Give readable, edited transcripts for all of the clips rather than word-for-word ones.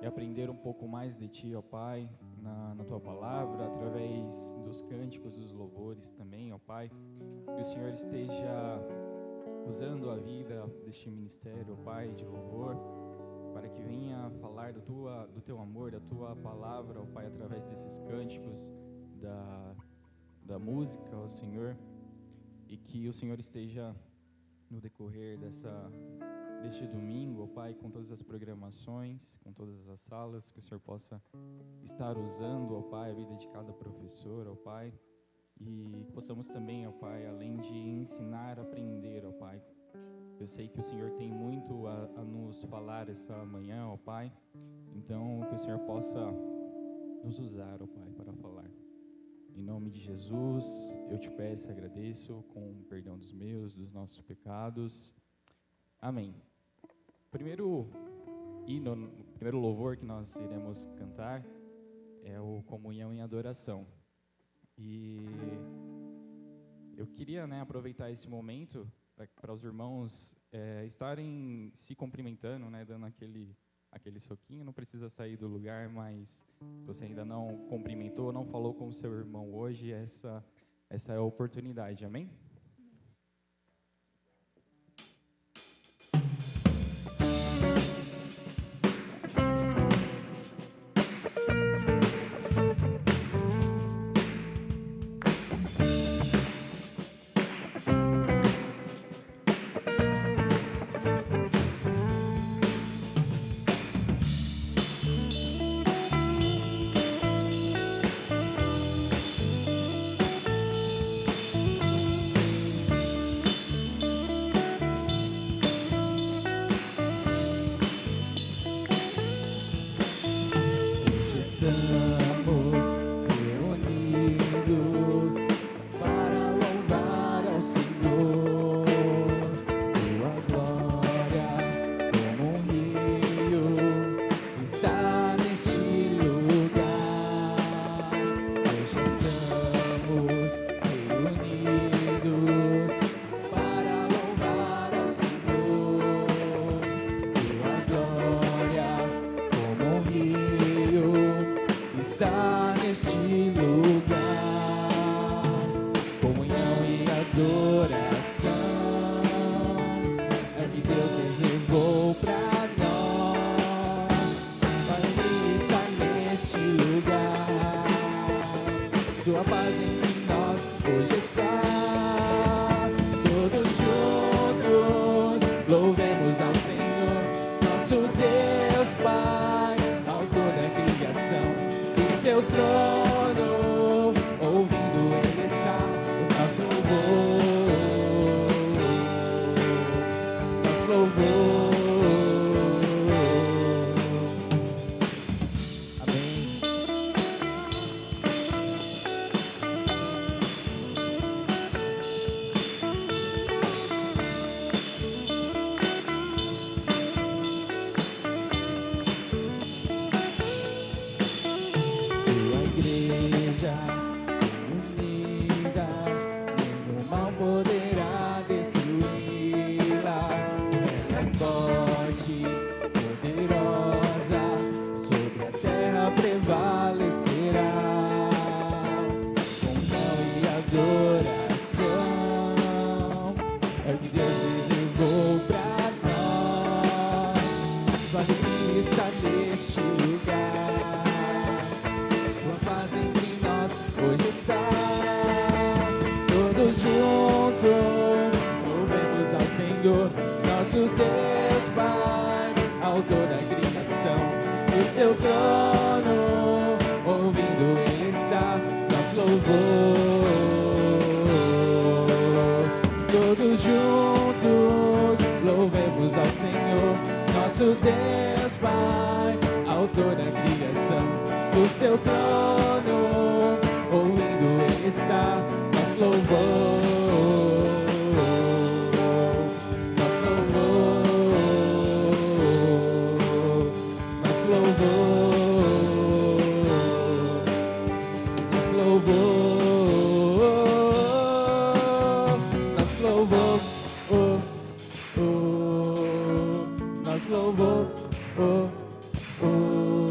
aprender um pouco mais de Ti, ó Pai, na Tua palavra, através dos cânticos, dos louvores também, ó Pai. Que o Senhor esteja usando a vida deste ministério, ó Pai, de louvor, para que venha falar do Teu amor, da Tua palavra, ó Pai, através desses cânticos, da música, ó Senhor, e que o Senhor esteja no decorrer deste domingo, ó Pai, com todas as programações, com todas as salas, que o Senhor possa estar usando, ó Pai, a vida de cada professor, ó Pai, e que possamos também, ó Pai, além de ensinar, aprender, ó Pai. Eu sei que o Senhor tem muito a nos falar essa manhã, ó Pai, então que o Senhor possa nos usar, ó Pai, para falar. Em nome de Jesus, eu te peço e agradeço com o perdão dos meus, dos nossos pecados. Amém. Primeiro louvor que nós iremos cantar é o Comunhão em Adoração. E eu queria, aproveitar esse momento para os irmãos estarem se cumprimentando, dando aquele soquinho. Não precisa sair do lugar, mas se você ainda não cumprimentou, não falou com o seu irmão hoje, essa é a oportunidade. Amém? Nós louvor, oh, oh.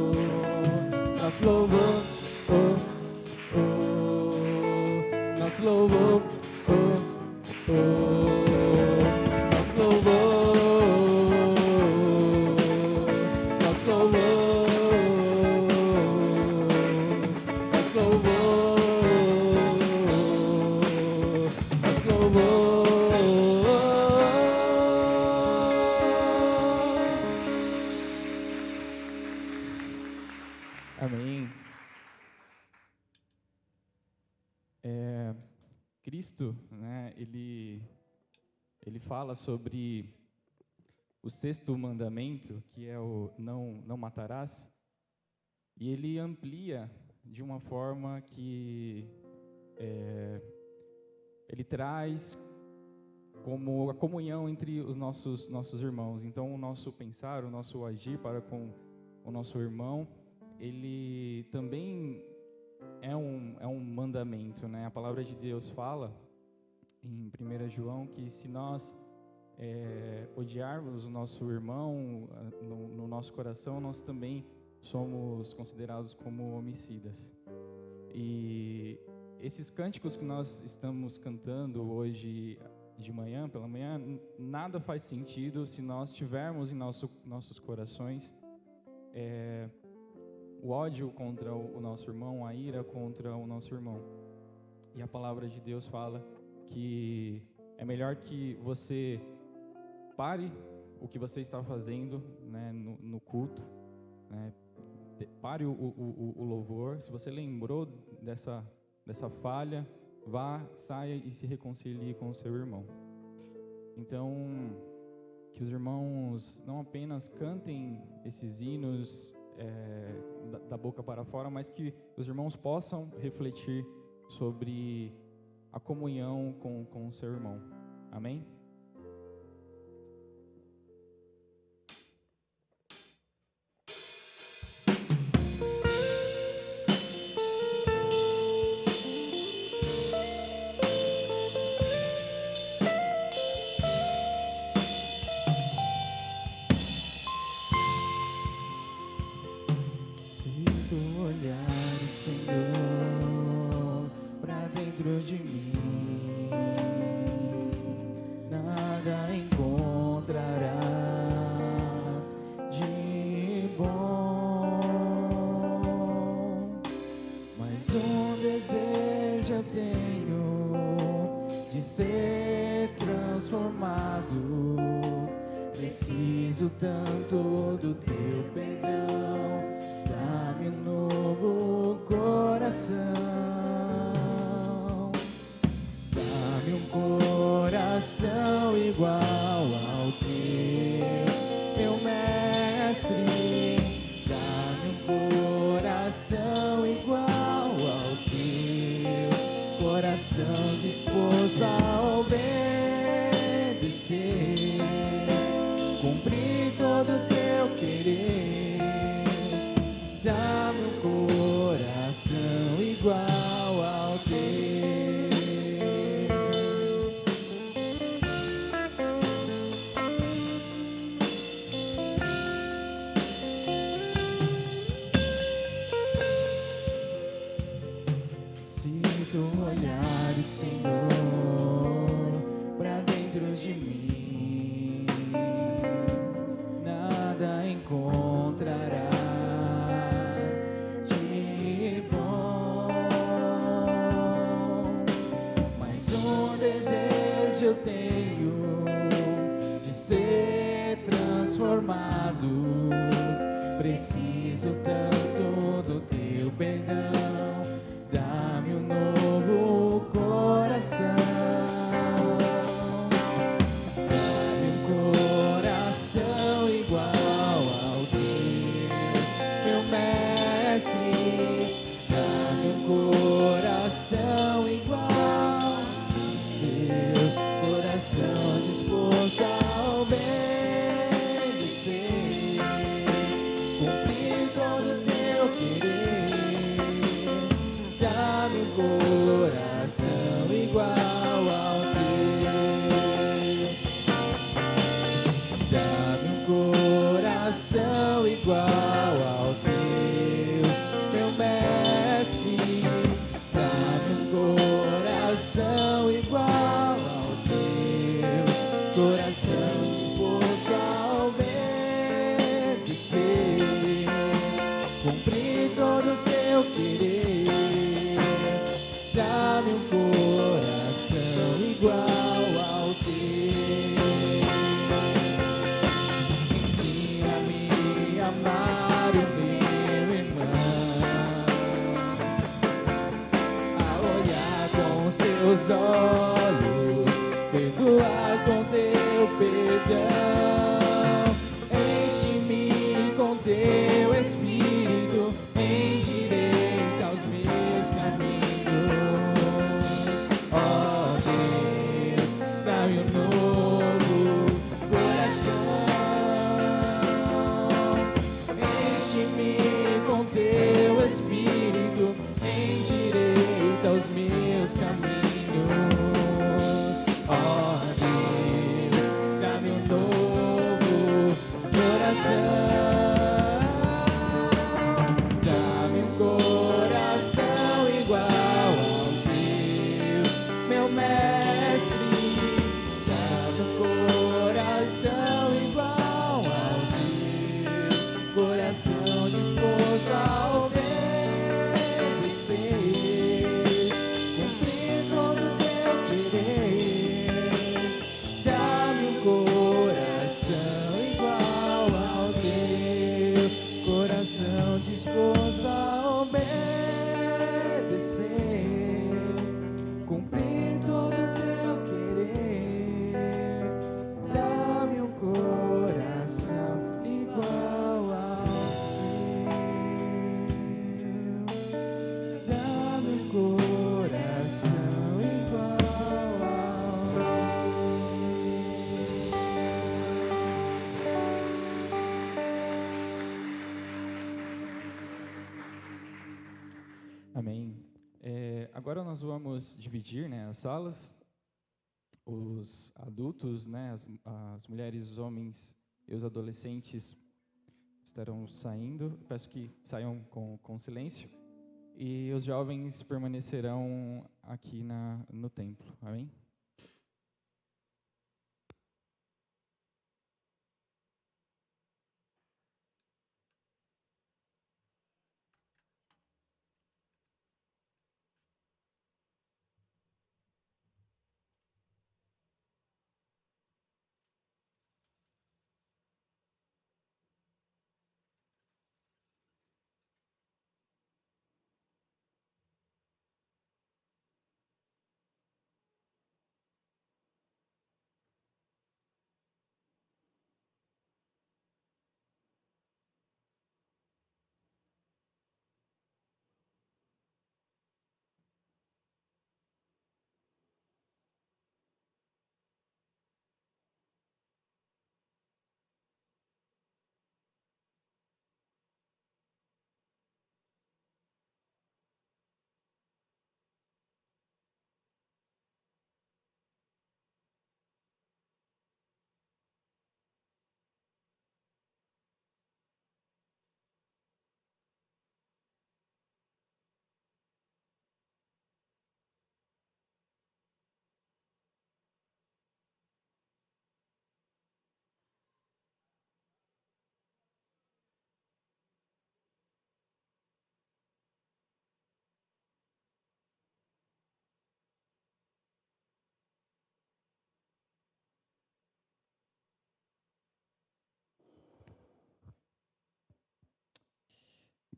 louvor, oh, oh, nosso louvor, oh, oh, nosso louvor, nosso louvor, nosso louvor. Amém. Cristo, né, ele fala sobre o sexto mandamento, que é o não matarás, e ele amplia de uma forma que ele traz como a comunhão entre os nossos irmãos. Então, o nosso pensar, o nosso agir para com o nosso irmão, ele também é um mandamento, né? A palavra de Deus fala em 1 João que se nós odiarmos o nosso irmão no nosso coração, nós também somos considerados como homicidas. E esses cânticos que nós estamos cantando hoje de manhã, pela manhã, nada faz sentido se nós tivermos em nossos corações o ódio contra o nosso irmão, a ira contra o nosso irmão. E a palavra de Deus fala que é melhor que você pare o que você está fazendo, né, no culto, né, pare o louvor. Se você lembrou dessa falha, vá, saia e se reconcilie com o seu irmão. Então, que os irmãos não apenas cantem esses hinos da boca para fora, mas que os irmãos possam refletir sobre a comunhão com o seu irmão. Amém? Preciso tanto do teu perdão, dá-me um novo coração, dá-me um coração igual ao teu, meu mestre, dá-me um coração igual ao teu, coração disposto a obedecer, cumprir todo o teu querer, dá-me um coração igual ao teu. Se tu olhares, Senhor, pra dentro de mim, encontrarás de bom, mas um desejo eu tenho de ser transformado, preciso tanto do teu perdão, dá-me um novo coração. Coração igual, teu coração. todo teu querer. Dá-me um coração igual ao teu. Ensina-me a amar o meu irmão, a olhar com os teus olhos, perdoar com teu perdão. Enche-me com teu Espírito, endireita os meus caminhos. Ó Deus, dá-me um novo coração. Enche-me com teu Espírito, endireita os meus caminhos. Ó Deus, dá-me um novo coração. Dá-me um coração igual ao teu, meu mestre. Dá-me um coração igual ao teu, coração disposto a obedecer, cumprir todo o teu querer. Dá-me um coração igual ao teu, coração disposto a obedecer, cumprir todo o teu querer. Dá-me um coração igual ao teu. Dá-me um coração igual ao Amém. Agora nós vamos dividir, né, as salas. Os adultos, né, as mulheres, os homens e os adolescentes estarão saindo. Peço que saiam com silêncio. E os jovens permanecerão aqui no templo. Amém?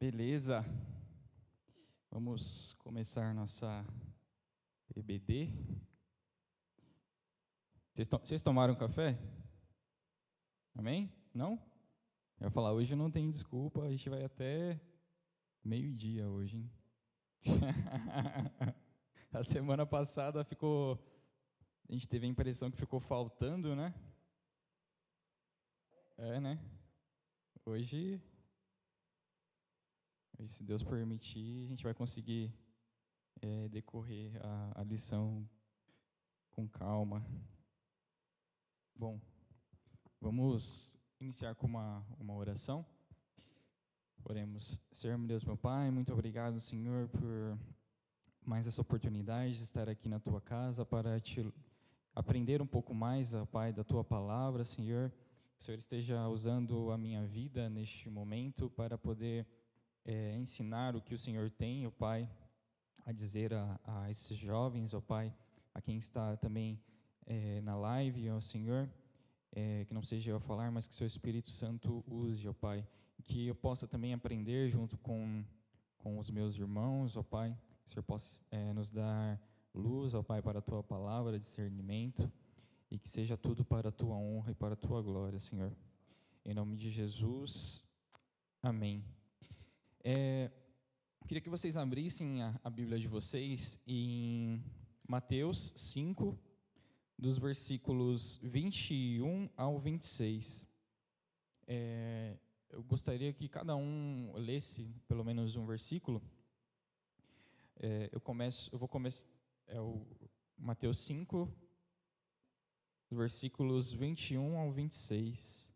Beleza. Vamos começar nossa EBD. Vocês tomaram café? Amém? Não? Eu ia falar, hoje não tem desculpa, a gente vai até meio-dia hoje, hein? A semana passada a gente teve a impressão que ficou faltando, né? Né? Hoje, se Deus permitir, a gente vai conseguir decorrer a lição com calma. Bom, vamos iniciar com uma oração. Oremos. Senhor, meu Deus, meu Pai, muito obrigado, Senhor, por mais essa oportunidade de estar aqui na Tua casa para te aprender um pouco mais, ó Pai, da Tua palavra, Senhor. Que o Senhor esteja usando a minha vida neste momento para poder ensinar o que o Senhor tem, ó Pai, a dizer a esses jovens, ó Pai, a quem está também na live, ó Senhor, que não seja eu a falar, mas que o Seu Espírito Santo use, ó Pai, que eu possa também aprender junto com os meus irmãos, ó Pai, que o Senhor possa nos dar luz, ó Pai, para a Tua palavra, discernimento, e que seja tudo para a Tua honra e para a Tua glória, Senhor. Em nome de Jesus, amém. Queria que vocês abrissem a Bíblia de vocês em Mateus 5, dos versículos 21 ao 26. Eu gostaria que cada um lesse pelo menos um versículo. Eu vou começar, o Mateus 5, versículos 21 ao 26.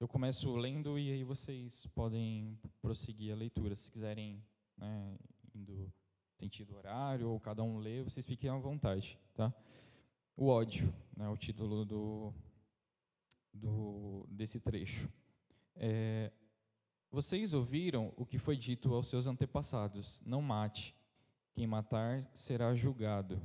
Eu começo lendo e aí vocês podem prosseguir a leitura, se quiserem, né, indo sentido horário, ou cada um lê, vocês fiquem à vontade, tá? O ódio, né, o título desse trecho. Vocês ouviram o que foi dito aos seus antepassados: não mate, quem matar será julgado.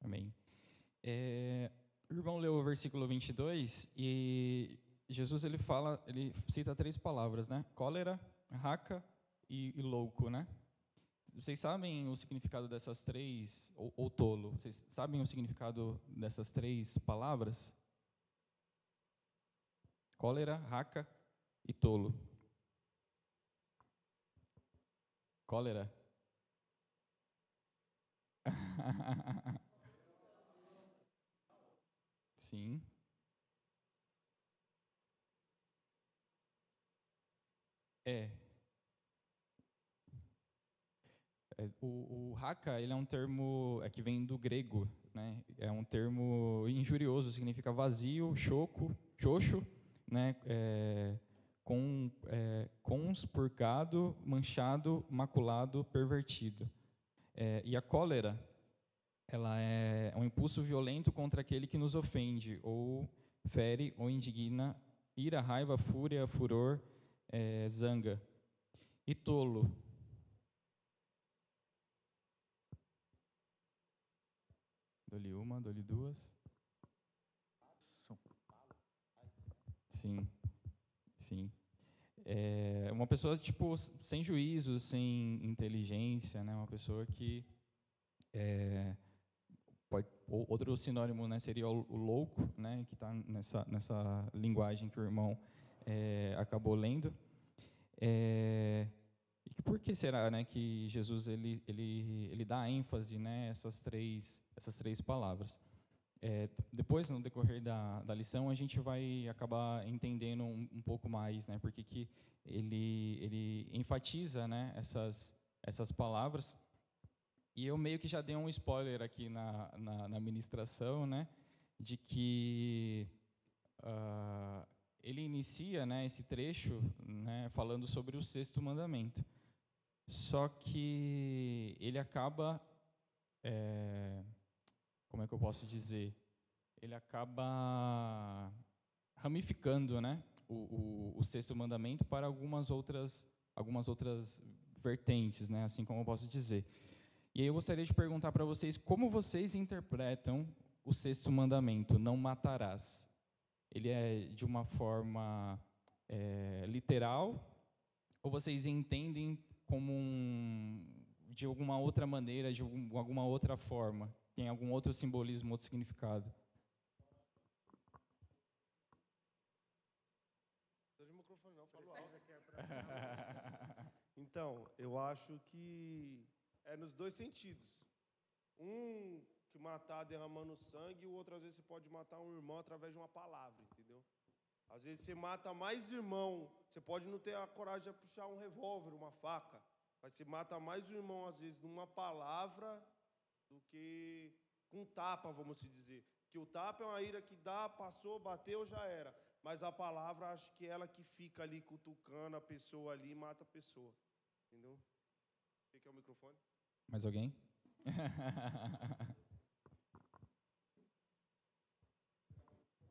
Amém. O irmão leu o versículo 22 e Jesus ele cita 3 palavras, né? Cólera, raca e louco, né? Vocês sabem o significado dessas 3, ou tolo? Vocês sabem o significado dessas 3 palavras? Cólera, raca e tolo. Cólera. Sim. O raca, ele é um termo que vem do grego, né? É um termo injurioso, significa vazio, xoxo, né? Conspurcado, manchado, maculado, pervertido. E a cólera, ela é um impulso violento contra aquele que nos ofende, ou fere, ou indigna, ira, raiva, fúria, furor, zanga. E tolo. Dou-lhe uma, dou-lhe duas. Sim, sim. Uma pessoa, tipo, sem juízo, sem inteligência, né? Uma pessoa que outro sinônimo, né, seria o louco, né, que está nessa linguagem que o irmão acabou lendo. E por que será, né, que Jesus ele dá ênfase, né, essas três palavras? Depois, no decorrer da lição, a gente vai acabar entendendo um pouco mais, né, porque que ele enfatiza, né, essas palavras. E eu meio que já dei um spoiler aqui na ministração, né, de que ele inicia, né, esse trecho, né, falando sobre o 6º mandamento. Só que ele acaba, como é que eu posso dizer? Ele acaba ramificando, né, o 6º mandamento para algumas outras vertentes, né, assim como eu posso dizer. E aí eu gostaria de perguntar para vocês como vocês interpretam o 6º mandamento, não matarás. Ele é de uma forma literal, ou vocês entendem como de alguma outra maneira, de alguma outra forma? Tem algum outro simbolismo, outro significado? Então, eu acho que é nos dois sentidos. Um que matar derramando sangue, e o outro, às vezes, você pode matar um irmão através de uma palavra, entendeu? Às vezes, você mata mais irmão, você pode não ter a coragem de puxar um revólver, uma faca, mas você mata mais o irmão, às vezes, numa palavra do que com tapa, vamos dizer. Que o tapa é uma ira que dá, passou, bateu, já era. Mas a palavra, acho que é ela que fica ali cutucando a pessoa ali e mata a pessoa. Entendeu? O que é o microfone? Mais alguém?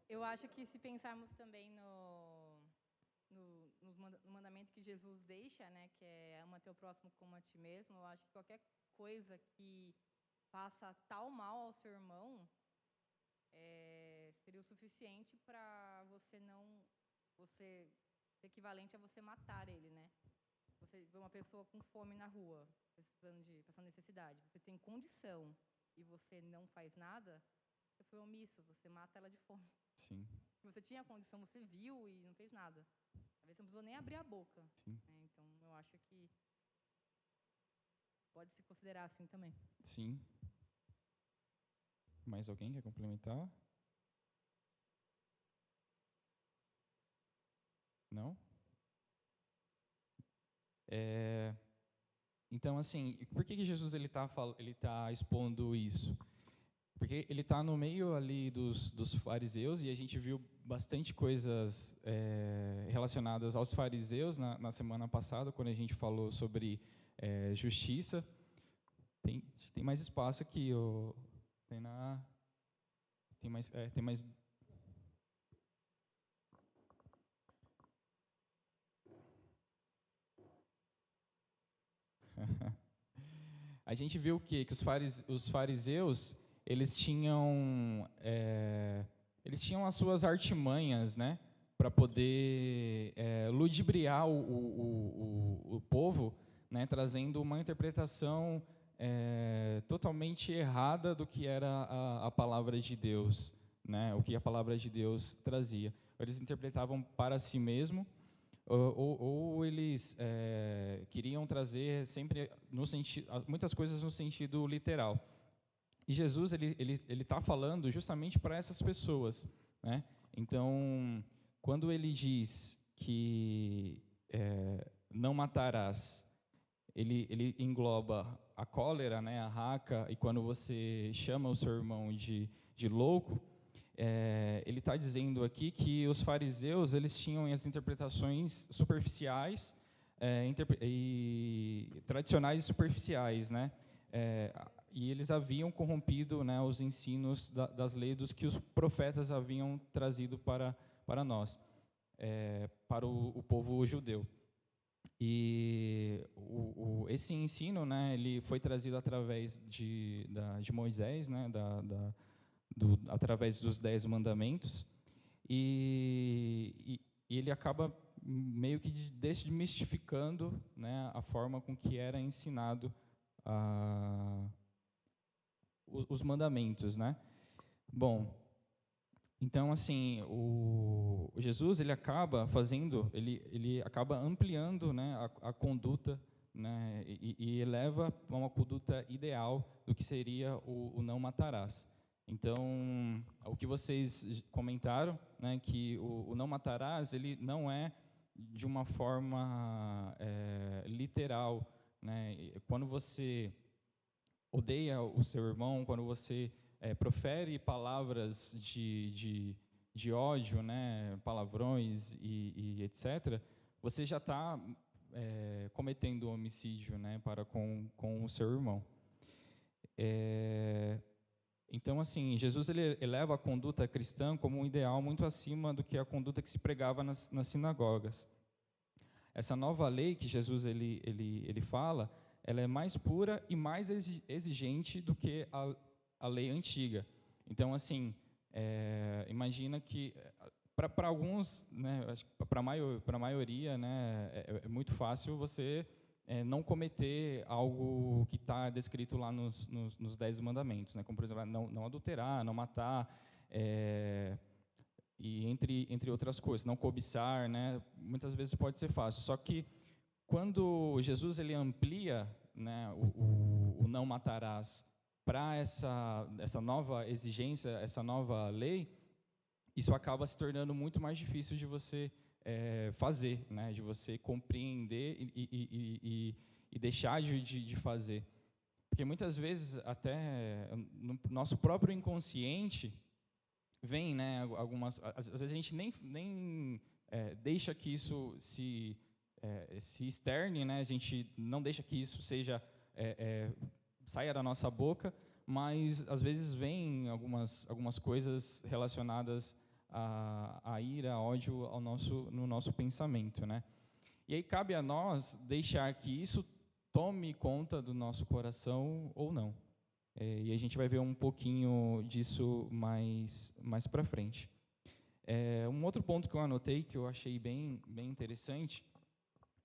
Eu acho que se pensarmos também no mandamento que Jesus deixa, né, que é ama teu próximo como a ti mesmo, eu acho que qualquer coisa que faça tal mal ao seu irmão seria o suficiente para você equivalente a você matar ele, né? Você vê uma pessoa com fome na rua, passando necessidade, você tem condição e você não faz nada, você foi omisso, você mata ela de fome. Sim. Você tinha condição, você viu e não fez nada. Às vezes você não precisou nem abrir a boca. Sim. Né? Então, eu acho que pode se considerar assim também. Sim. Mais alguém quer complementar? Não? Então, assim, por que Jesus ele tá expondo isso? Porque ele está no meio ali dos fariseus e a gente viu bastante coisas relacionadas aos fariseus na semana passada, quando a gente falou sobre justiça. Tem mais espaço aqui, tem mais. A gente viu o quê? Que os fariseus eles tinham as suas artimanhas, né, para poder ludibriar o povo, né, trazendo uma interpretação totalmente errada do que era a palavra de Deus, né, o que a palavra de Deus trazia. Eles interpretavam para si mesmo, ou eles queriam trazer sempre muitas coisas no sentido literal. E Jesus ele está falando justamente para essas pessoas, né? Então, quando ele diz que não matarás, ele engloba a cólera, né, a raca, e quando você chama o seu irmão de louco, ele está dizendo aqui que os fariseus eles tinham as interpretações superficiais e tradicionais e superficiais, né? E eles haviam corrompido, né, os ensinos das leis dos que os profetas haviam trazido para nós, para o povo judeu. E esse ensino, né, ele foi trazido através de Moisés, né, através dos 10 mandamentos, e ele acaba meio que desmistificando, né, a forma com que era ensinado os mandamentos, né? Bom, então assim, o Jesus ele acaba ele acaba ampliando, né, a conduta, né, e eleva a uma conduta ideal do que seria o não matarás. Então, o que vocês comentaram, né, que o não matarás ele não é de uma forma literal, né? Quando você odeia o seu irmão, quando você profere palavras de ódio, né, palavrões e etc., você já está cometendo homicídio, né, para com o seu irmão. Então, assim, Jesus ele eleva a conduta cristã como um ideal muito acima do que a conduta que se pregava nas sinagogas. Essa nova lei que Jesus ele fala, ela é mais pura e mais exigente do que a lei antiga. Então, assim, imagina que para alguns, né, para a maioria, né, é muito fácil você não cometer algo que está descrito lá nos 10 mandamentos, né? Como, por exemplo, não adulterar, não matar, e entre outras coisas, não cobiçar, né? Muitas vezes pode ser fácil. Só que quando Jesus ele amplia, né, o não matarás para essa nova exigência, essa nova lei, isso acaba se tornando muito mais difícil de você fazer, né, de você compreender e deixar de fazer. Porque muitas vezes, até no nosso próprio inconsciente, vem, né, às vezes a gente nem deixa que isso se externe, né, a gente não deixa que isso saia da nossa boca, mas às vezes vem algumas coisas relacionadas a ira, a ódio no nosso pensamento, né? E aí cabe a nós deixar que isso tome conta do nosso coração ou não. E a gente vai ver um pouquinho disso mais para frente. Um outro ponto que eu anotei, que eu achei bem interessante,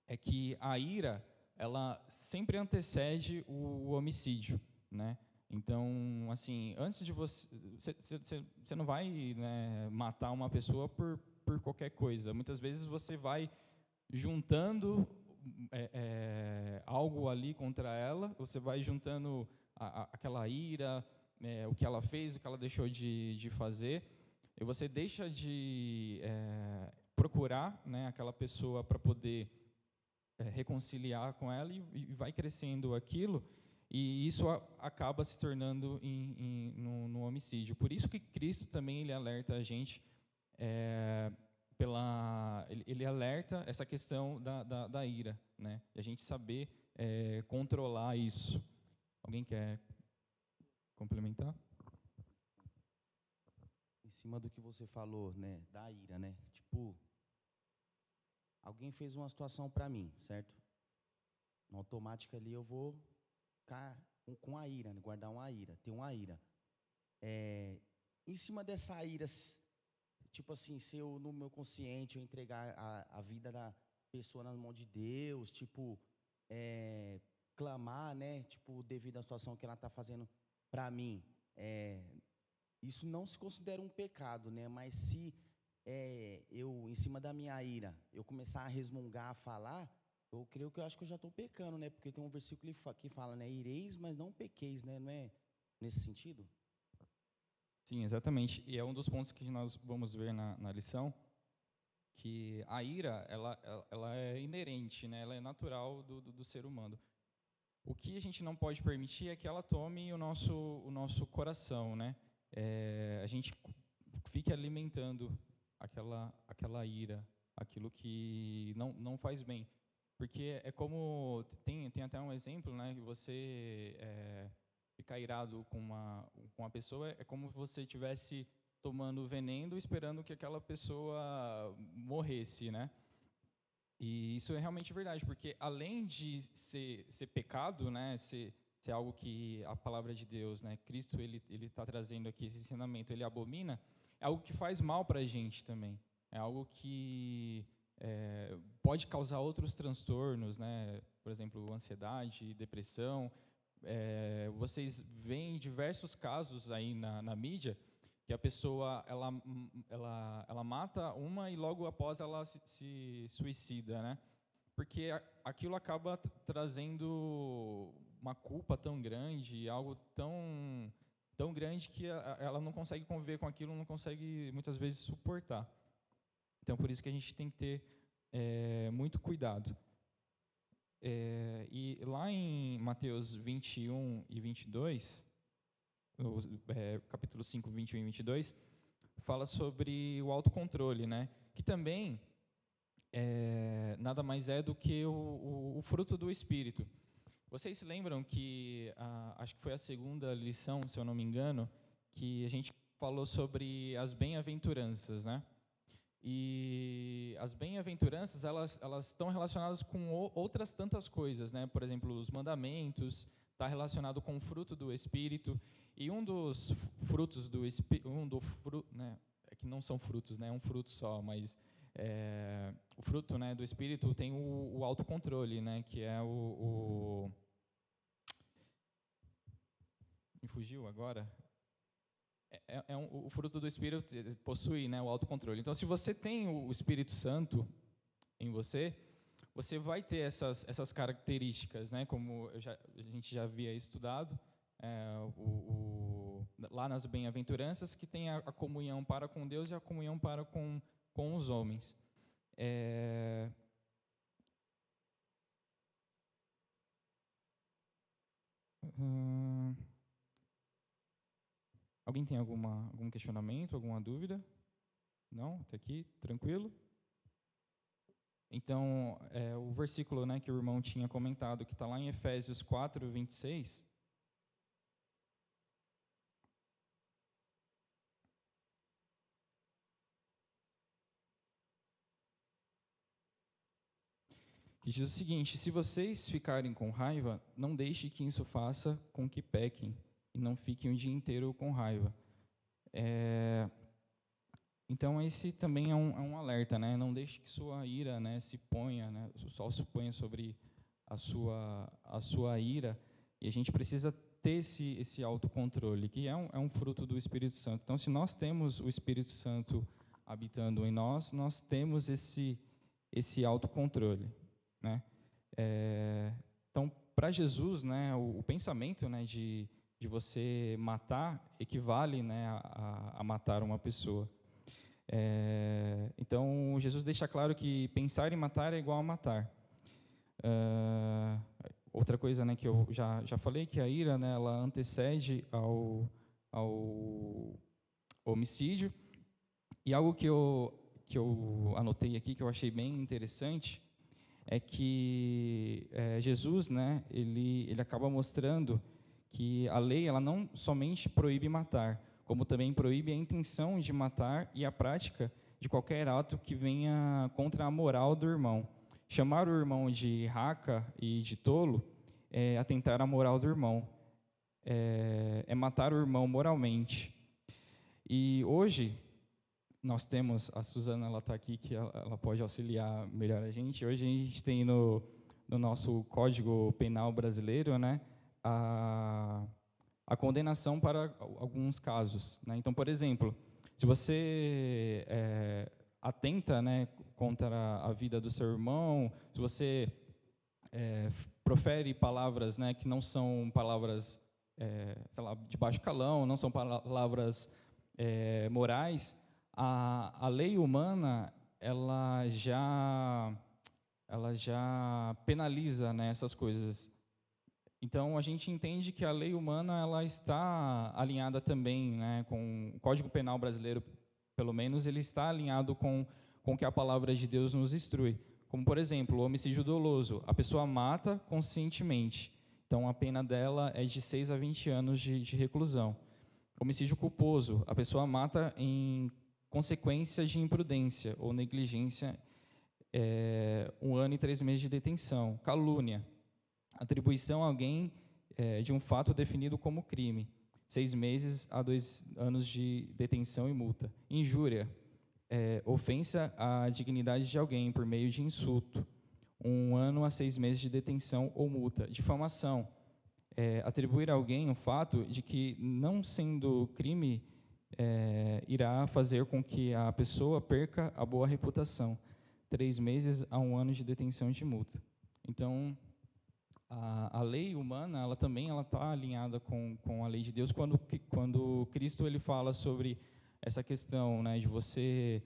é que a ira, ela sempre antecede o homicídio, né? Então, assim, antes de você não vai, né, matar uma pessoa por qualquer coisa. Muitas vezes você vai juntando algo ali contra ela, você vai juntando aquela ira, o que ela fez, o que ela deixou de fazer, e você deixa de procurar, né, aquela pessoa para poder reconciliar com ela e vai crescendo aquilo. E isso acaba se tornando no homicídio. Por isso que Cristo também ele alerta a gente, ele alerta essa questão da ira, né? E a gente saber controlar isso. Alguém quer complementar? Em cima do que você falou, né, da ira, né? Tipo, alguém fez uma situação para mim, certo? No automático ali eu vou ficar com a ira, né? Guardar uma ira, ter uma ira. Em cima dessa ira, tipo assim, se eu, no meu consciente, eu entregar a vida da pessoa nas mãos de Deus, tipo, clamar, né? Tipo, devido à situação que ela está fazendo para mim, isso não se considera um pecado, né? Mas se eu, em cima da minha ira, eu começar a resmungar, a falar, eu creio que eu acho que eu já estou pecando, né? Porque tem um versículo que fala, né? Ireis, mas não pequeis, né? Não é nesse sentido? Sim, exatamente. E é um dos pontos que nós vamos ver na lição, que a ira, ela é inerente, né? Ela é natural do ser humano. O que a gente não pode permitir é que ela tome o nosso coração, né? A gente fique alimentando aquela ira, aquilo que não faz bem. Porque é como, tem até um exemplo, né, que você ficar irado com uma pessoa, é como se você estivesse tomando veneno esperando que aquela pessoa morresse, né? E isso é realmente verdade, porque além de ser pecado, né, ser algo que a palavra de Deus, né, Cristo, ele está trazendo aqui esse ensinamento, ele abomina, é algo que faz mal para a gente também. É algo que pode causar outros transtornos, né? Por exemplo, ansiedade, depressão. Vocês veem diversos casos aí na mídia que a pessoa ela mata uma e logo após ela se suicida, né? Porque aquilo acaba trazendo uma culpa tão grande, algo tão grande que ela não consegue conviver com aquilo, não consegue muitas vezes suportar. Então, por isso que a gente tem que ter muito cuidado. E lá em Mateus 21 e 22, capítulo 5, 21 e 22, fala sobre o autocontrole, né? Que também nada mais é do que o fruto do Espírito. Vocês se lembram que, acho que foi a segunda lição, se eu não me engano, que a gente falou sobre as bem-aventuranças, né? E as bem-aventuranças, elas estão relacionadas com outras tantas coisas, né? Por exemplo, os mandamentos, está relacionado com o fruto do Espírito, e um dos frutos do Espírito, né? É que não são frutos, né? É um fruto só, mas o fruto, né, do Espírito tem o autocontrole, né, que é me fugiu agora. O fruto do Espírito possui, né, o autocontrole. Então, se você tem o Espírito Santo em você, você vai ter essas características, né, como a gente já havia estudado, lá nas bem-aventuranças, que tem a comunhão para com Deus e a comunhão para com os homens. Alguém tem algum questionamento, alguma dúvida? Não? Até aqui, tranquilo? Então, o versículo, né, que o irmão tinha comentado, que está lá em Efésios 4, 26, que diz o seguinte: se vocês ficarem com raiva, não deixe que isso faça com que pequem, e não fiquem o dia inteiro com raiva. Então, esse também é um alerta, né? Não deixe que sua ira, né, se ponha, né, o sol se ponha sobre a sua ira, e a gente precisa ter esse autocontrole, que é um fruto do Espírito Santo. Então, se nós temos o Espírito Santo habitando em nós, nós temos esse autocontrole, né? Então, para Jesus, né, o pensamento, né, de você matar equivale, né, a matar uma pessoa. Então, Jesus deixa claro que pensar em matar é igual a matar. Outra coisa, né, que eu já falei, que a ira, né, ela antecede ao homicídio. E algo que eu anotei aqui, que eu achei bem interessante, é que Jesus, né, ele acaba mostrando que a lei, ela não somente proíbe matar, como também proíbe a intenção de matar e a prática de qualquer ato que venha contra a moral do irmão. Chamar o irmão de raca e de tolo é atentar à moral do irmão, é matar o irmão moralmente. E hoje, nós temos, a Suzana, ela está aqui, que ela pode auxiliar melhor a gente. Hoje a gente tem no nosso Código Penal brasileiro, né, a condenação para alguns casos, né? Então, por exemplo, se você atenta, né, contra a vida do seu irmão, se você profere palavras, né, que não são palavras, sei lá, de baixo calão, não são palavras morais, a lei humana ela já penaliza, né, essas coisas. Então, a gente entende que a lei humana ela está alinhada também, né, com o Código Penal brasileiro, pelo menos, ele está alinhado com o que a palavra de Deus nos instrui. Como, por exemplo, o homicídio doloso. A pessoa mata conscientemente. Então, a pena dela é de 6 a 20 anos de reclusão. Homicídio culposo. A pessoa mata em consequência de imprudência ou negligência, 1 ano e 3 meses de detenção. Calúnia. Atribuição a alguém de um fato definido como crime, 6 meses a 2 anos de detenção e multa. Injúria, ofensa à dignidade de alguém por meio de insulto, 1 ano a 6 meses de detenção ou multa. Difamação, atribuir a alguém um fato de que, não sendo crime, irá fazer com que a pessoa perca a boa reputação, 3 meses a 1 ano de detenção e de multa. Então, a lei humana, ela também está alinhada com a lei de Deus, quando Cristo ele fala sobre essa questão, né, de você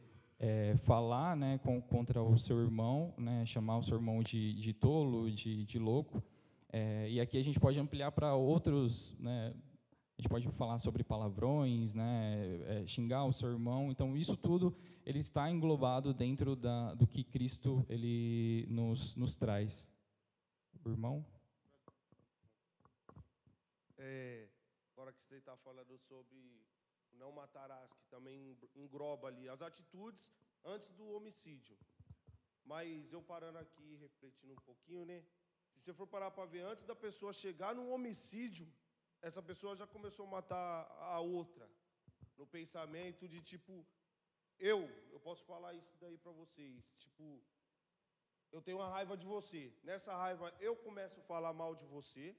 falar, né, contra o seu irmão, né, chamar o seu irmão de tolo, de louco, e aqui a gente pode ampliar para outros, né, a gente pode falar sobre palavrões, né, xingar o seu irmão. Então, isso tudo ele está englobado dentro do que Cristo ele nos traz. O irmão? Agora que você está falando sobre não matarás, que também engloba ali as atitudes antes do homicídio. Mas eu parando aqui, refletindo um pouquinho, né? Se você for parar para ver, antes da pessoa chegar no homicídio, essa pessoa já começou a matar a outra. No pensamento de tipo, eu posso falar isso daí pra vocês. Tipo, eu tenho uma raiva de você. Nessa raiva, eu começo a falar mal de você.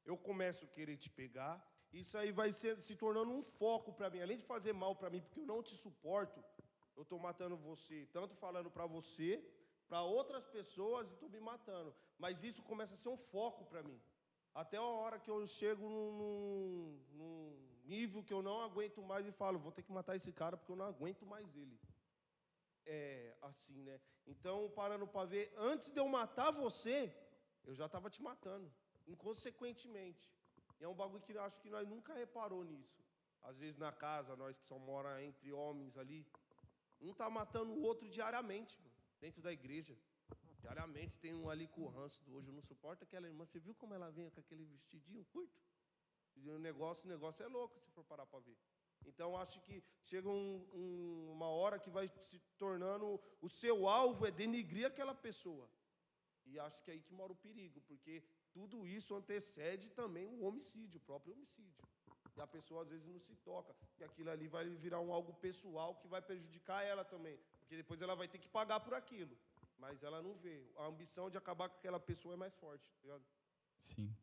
Eu começo a querer te pegar. Isso aí vai se tornando um foco pra mim. Além de fazer mal pra mim, porque eu não te suporto, eu tô matando você. Tanto falando pra você, pra outras pessoas, e tô me matando. Mas isso começa a ser um foco pra mim. Até a hora que eu chego num nível que eu não aguento mais e falo, vou ter que matar esse cara porque eu não aguento mais ele. É assim, né? Então, parando para ver, antes de eu matar você, eu já estava te matando, inconsequentemente. E é um bagulho que eu acho que nós nunca reparou nisso. Às vezes na casa, nós que só mora entre homens ali, um tá matando o outro diariamente, mano, dentro da igreja. Diariamente tem um ali com o ranço do hoje, eu não suporto aquela irmã. Você viu como ela vem com aquele vestidinho curto? O negócio é louco se for parar para ver. Então, acho que chega uma hora que vai se tornando... O seu alvo é denigrir aquela pessoa. E acho que é aí que mora o perigo, porque tudo isso antecede também o homicídio, o próprio homicídio. E a pessoa, às vezes, não se toca. E aquilo ali vai virar algo pessoal que vai prejudicar ela também. Porque depois ela vai ter que pagar por aquilo. Mas ela não vê. A ambição de acabar com aquela pessoa é mais forte, tá ligado? Sim.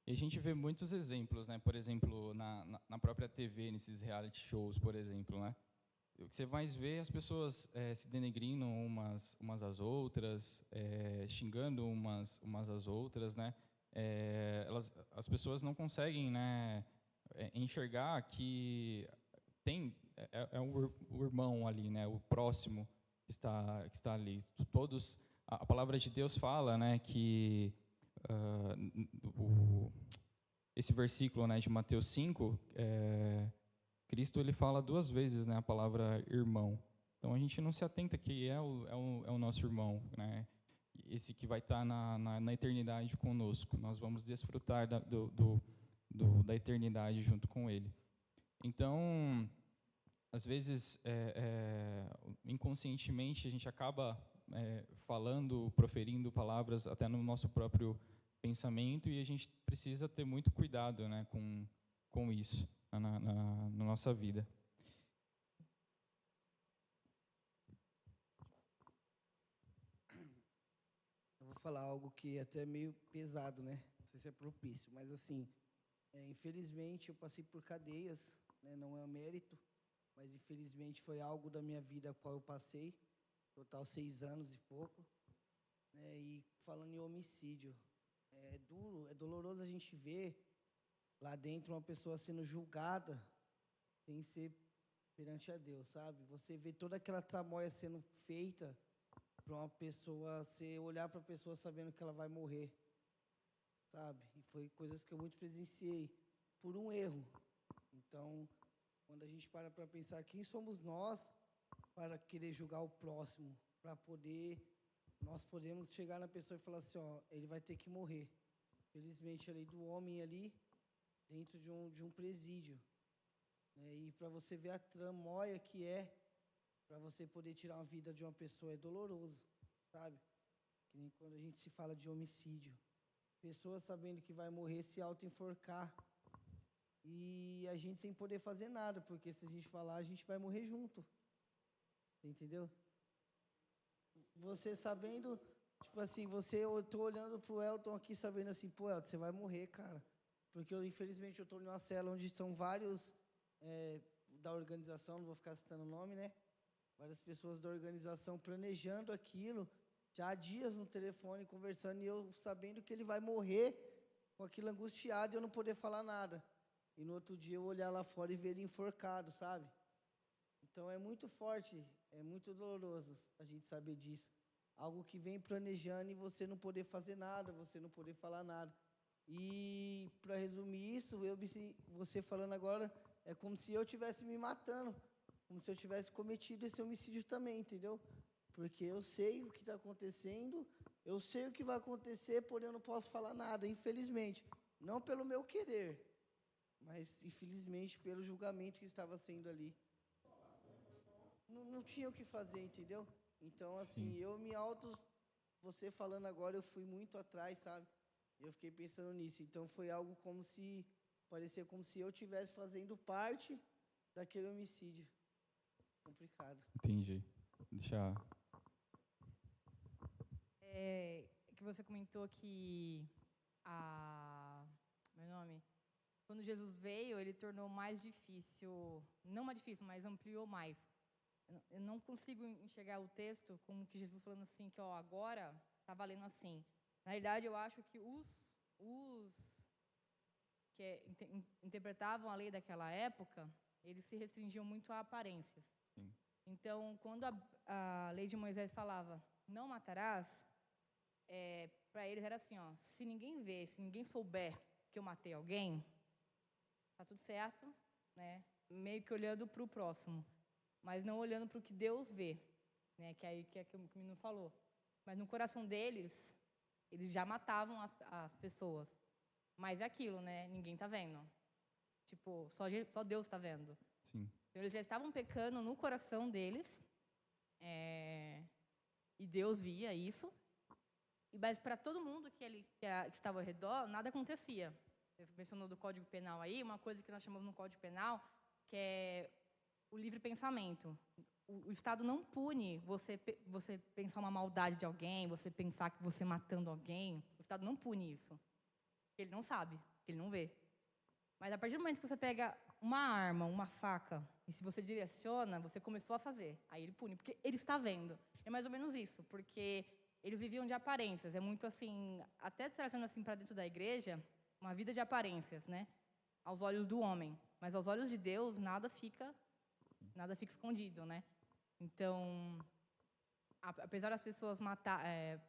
E a gente vê muitos exemplos, né? Por exemplo, na própria TV, nesses reality shows, por exemplo, né? O que você mais vê é as pessoas se denegrindo umas às outras, xingando umas às outras, né? As pessoas não conseguem, né, enxergar que o irmão ali, né? O próximo que está ali. Todos, a palavra de Deus fala, né, que esse versículo, né, de Mateus 5, Cristo ele fala 2 vezes, né, a palavra irmão. Então a gente não se atenta que é o nosso irmão, né, esse que vai estar na eternidade conosco. Nós vamos desfrutar da eternidade junto com ele. Então, às vezes, inconscientemente, a gente acaba falando, proferindo palavras até no nosso próprio pensamento, e a gente precisa ter muito cuidado, né, com isso na nossa vida. Eu vou falar algo que é até meio pesado, né? Não sei se é propício, mas assim, infelizmente eu passei por cadeias, né? Não é mérito, mas infelizmente foi algo da minha vida a qual eu passei, total 6 anos e pouco, né? E falando em homicídio, é duro, é doloroso a gente ver lá dentro uma pessoa sendo julgada sem ser perante a Deus, sabe? Você vê toda aquela tramóia sendo feita para uma pessoa, você olhar para a pessoa sabendo que ela vai morrer, sabe? E foi coisas que eu muito presenciei por um erro. Então, quando a gente para pensar quem somos nós para querer julgar o próximo, para poder, nós podemos chegar na pessoa e falar assim, ó, ele vai ter que morrer. Felizmente, a lei do homem ali, dentro de um presídio, né? E para você ver a tramóia que é, para você poder tirar a vida de uma pessoa é doloroso, sabe? Que nem quando a gente se fala de homicídio. Pessoas sabendo que vai morrer se auto-enforcar. E a gente sem poder fazer nada, porque se a gente falar, a gente vai morrer junto. Entendeu? Você sabendo, tipo assim, eu tô olhando pro Elton aqui sabendo assim, pô, Elton, você vai morrer, cara. Porque infelizmente eu tô numa cela onde são vários da organização, não vou ficar citando o nome, né? Várias pessoas da organização planejando aquilo, já há dias no telefone, conversando, e eu sabendo que ele vai morrer com aquilo angustiado e eu não poder falar nada. E no outro dia eu olhar lá fora e ver ele enforcado, sabe? Então é muito forte, é muito doloroso a gente saber disso. Algo que vem planejando e você não poder fazer nada, você não poder falar nada. E para resumir isso, você falando agora, é como se eu estivesse me matando, como se eu tivesse cometido esse homicídio também, entendeu? Porque eu sei o que está acontecendo, eu sei o que vai acontecer, porém eu não posso falar nada, infelizmente. Não pelo meu querer, mas infelizmente pelo julgamento que estava sendo ali. Não tinha o que fazer, entendeu? Então, assim, você falando agora, eu fui muito atrás, sabe? Eu fiquei pensando nisso. Então, foi algo parecia como se eu estivesse fazendo parte daquele homicídio. complicado. Entendi. Deixa. Que você comentou que meu nome, quando Jesus veio, ele tornou mais difícil, não mais difícil, mas ampliou mais. Eu não consigo enxergar o texto como que Jesus falando assim, que ó, agora está valendo assim. Na realidade, eu acho que os que interpretavam a lei daquela época, eles se restringiam muito a aparências. Sim. Então, quando a lei de Moisés falava, não matarás, para eles era assim, ó, se ninguém vê, se ninguém souber que eu matei alguém, tá tudo certo, né? Meio que olhando para o próximo, mas não olhando para o que Deus vê, né? Que aí que é que o menino falou. Mas no coração deles, eles já matavam as pessoas. Mas é aquilo, né? Ninguém tá vendo. Tipo, só Deus tá vendo. Sim. Então, eles já estavam pecando no coração deles, e Deus via isso. Mas para todo mundo que estava ao redor, nada acontecia. Você mencionou do Código Penal aí, uma coisa que nós chamamos no Código Penal, que é o livre pensamento. O Estado não pune você pensar uma maldade de alguém, você pensar que você matando alguém. O Estado não pune isso. Ele não sabe, ele não vê. Mas a partir do momento que você pega uma arma, uma faca, e se você direciona, você começou a fazer. Aí ele pune, porque ele está vendo. É mais ou menos isso, porque eles viviam de aparências. É muito assim, até trazendo assim para dentro da igreja, uma vida de aparências, né? Aos olhos do homem. Mas aos olhos de Deus, nada fica escondido, né? Então, apesar das pessoas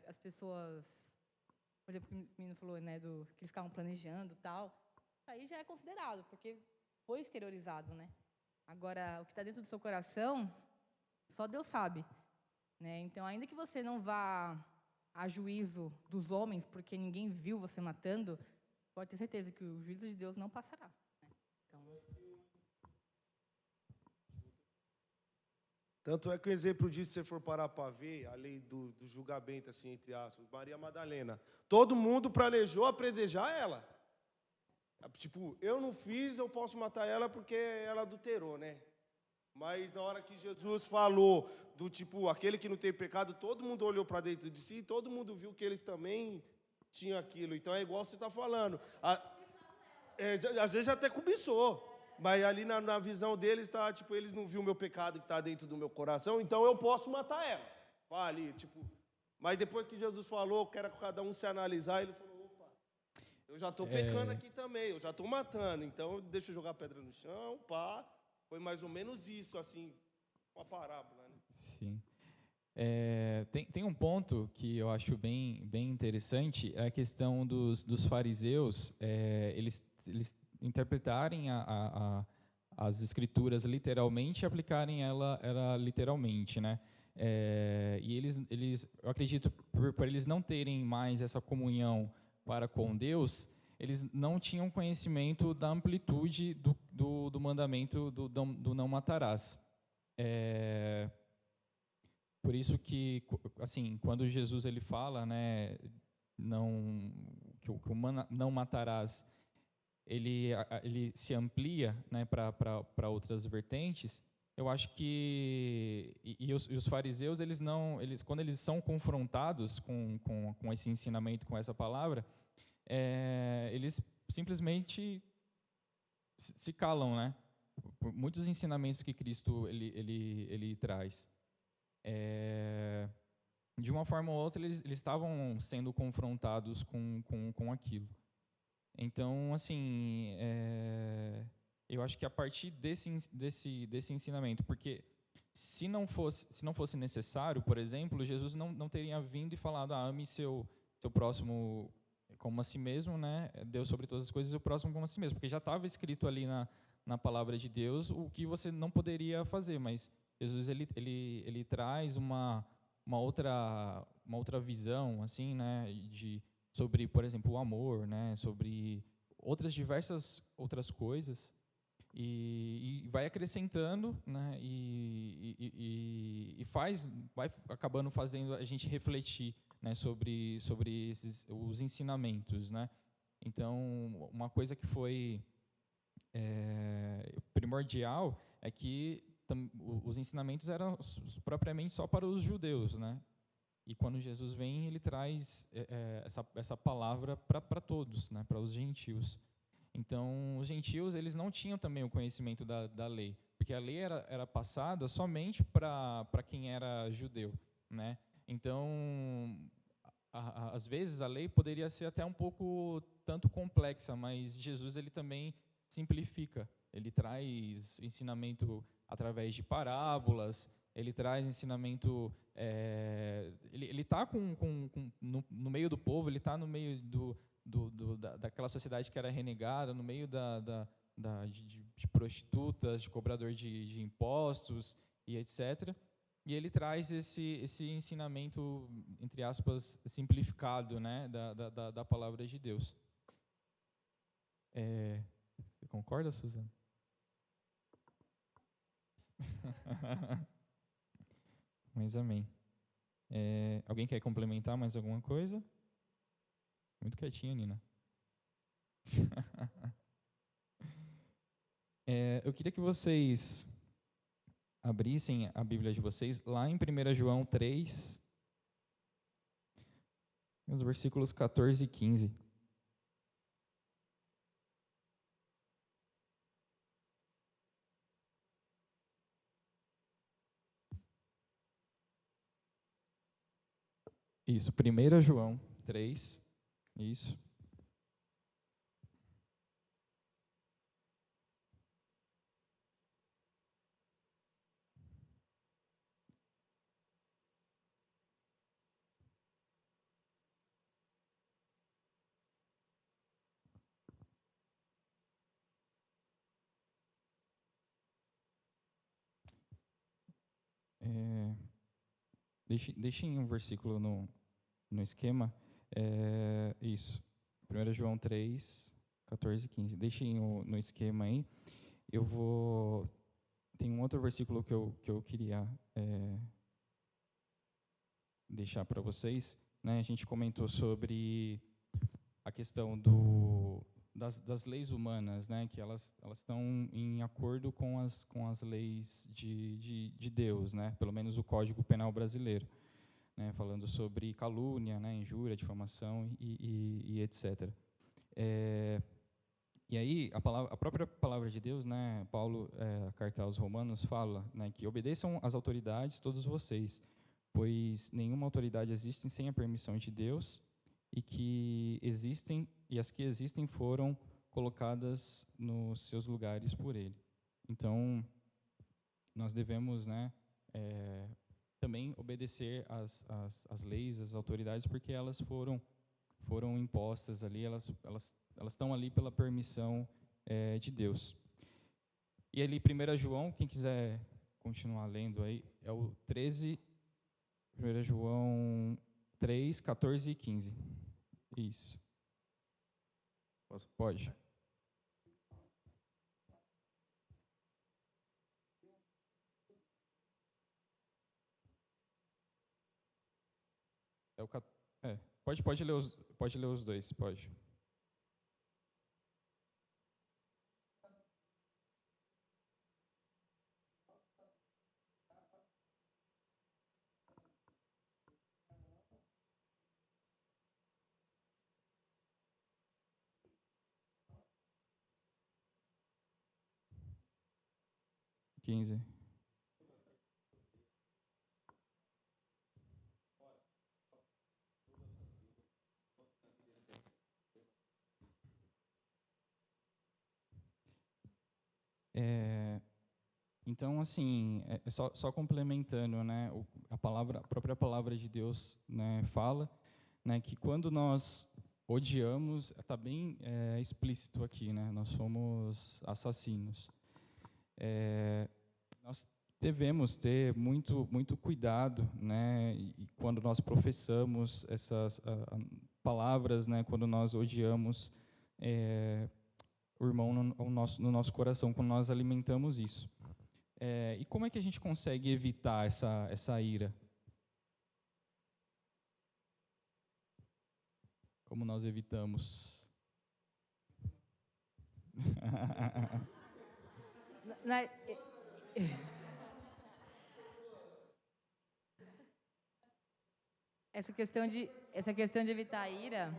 as pessoas, por exemplo, o menino falou, né, que eles ficavam planejando e tal, aí já é considerado, porque foi exteriorizado, né? Agora, o que está dentro do seu coração, só Deus sabe, né? Então, ainda que você não vá a juízo dos homens, porque ninguém viu você matando, pode ter certeza que o juízo de Deus não passará, né? Então, Tanto é que o exemplo disso, se você for parar para ver, a lei do julgamento, assim, entre aspas, Maria Madalena, todo mundo planejou apredejar ela. Tipo, eu não fiz, eu posso matar ela porque ela adulterou, né? Mas na hora que Jesus falou do tipo, aquele que não tem pecado, todo mundo olhou para dentro de si, todo mundo viu que eles também tinham aquilo. Então é igual você está falando. Às vezes até cobiçou. Mas ali na visão deles, tá, tipo, eles não viram o meu pecado que está dentro do meu coração, então eu posso matar ela. Ali, tipo, mas depois que Jesus falou que era cada um se analisar, ele falou, opa, eu já estou pecando aqui também, eu já estou matando, então deixa eu jogar pedra no chão, pá. Foi mais ou menos isso, assim, uma parábola, né? Sim. Tem um ponto que eu acho bem interessante, é a questão dos fariseus, eles interpretarem as escrituras literalmente e aplicarem ela literalmente, né? E eles, eu acredito, por eles não terem mais essa comunhão para com Deus, eles não tinham conhecimento da amplitude do mandamento do não matarás. Por isso que, assim, quando Jesus ele fala, né, que o não matarás, ele se amplia, né, para outras vertentes. Eu acho que os fariseus eles quando eles são confrontados com esse ensinamento, com essa palavra, eles simplesmente se calam, né? Por muitos ensinamentos que Cristo ele traz. De uma forma ou outra, eles estavam sendo confrontados com aquilo. Então, assim, eu acho que a partir desse ensinamento, porque se não fosse necessário, por exemplo, Jesus não teria vindo e falado, ame seu próximo como a si mesmo, né? Deus sobre todas as coisas e o próximo como a si mesmo, porque já estava escrito ali na palavra de Deus o que você não poderia fazer, mas Jesus ele traz uma outra visão, assim, né, sobre, por exemplo, o amor, né, sobre diversas outras coisas, e vai acrescentando, né, e vai acabando fazendo a gente refletir, né, sobre os ensinamentos, né. Então, uma coisa que foi primordial é que os ensinamentos eram propriamente só para os judeus, né? E quando Jesus vem, ele traz essa palavra para todos, né? Para os gentios. Então, os gentios, eles não tinham também o conhecimento da lei, porque a lei era passada somente para quem era judeu, né? Então, às vezes a lei poderia ser até um pouco tanto complexa, mas Jesus ele também simplifica. Ele traz ensinamento através de parábolas, ele traz ensinamento. Ele está no meio do povo, ele está no meio daquela sociedade que era renegada, no meio de prostitutas, de cobrador de impostos e etc. E ele traz esse ensinamento, entre aspas, simplificado, né, da palavra de Deus. Você concorda, Suzana? Mas amém. Alguém quer complementar mais alguma coisa? Muito quietinha, Nina. Eu queria que vocês abrissem a Bíblia de vocês lá em 1 João 3, os versículos 14 e 15. Isso, 1 João 3, isso. Deixem um versículo no esquema. Isso. 1 João 3, 14 e 15. Deixem no esquema aí. Tem um outro versículo que eu queria deixar para vocês. Né? A gente comentou sobre a questão das leis humanas, né? Que elas estão em acordo com as leis de Deus, né? Pelo menos o Código Penal brasileiro, né? Falando sobre calúnia, né? Injúria, difamação e etc. E aí a própria palavra de Deus, né? Paulo, a carta aos Romanos, fala, né? Que obedeçam às autoridades todos vocês, pois nenhuma autoridade existe sem a permissão de Deus, e as que existem foram colocadas nos seus lugares por Ele. Então, nós devemos, né, também obedecer às leis, às autoridades, porque elas foram impostas ali, elas estão ali pela permissão de Deus. E ali, 1 João, quem quiser continuar lendo aí, é o 13, 1 João 3, 14 e 15. Isso. Posso? Pode. Pode ler os dois, pode. Quinze. Então, assim, só complementando, né, a própria palavra de Deus, né, fala, né, que quando nós odiamos, está bem explícito aqui, né, nós somos assassinos. Nós devemos ter muito cuidado, né, quando nós professamos essas palavras, né, quando nós odiamos o irmão no nosso coração, quando nós alimentamos isso. E como é que a gente consegue evitar essa ira? Como nós evitamos? essa questão de evitar a ira,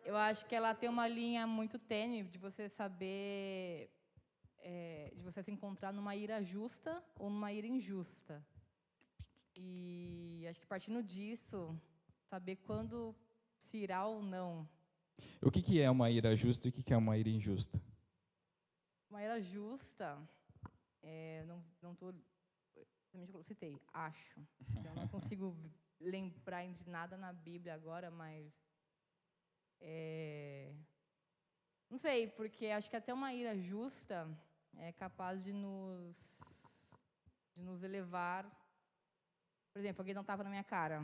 eu acho que ela tem uma linha muito tênue de você saber, de você se encontrar numa ira justa ou numa ira injusta. E acho que partindo disso, saber quando se irá ou não. O que é uma ira justa e o que é uma ira injusta? Uma ira justa, não estou, eu citei, acho. Eu não consigo lembrar de nada na Bíblia agora, mas não sei, porque acho que até uma ira justa é capaz de nos elevar. Por exemplo, alguém dá um tapa na minha cara,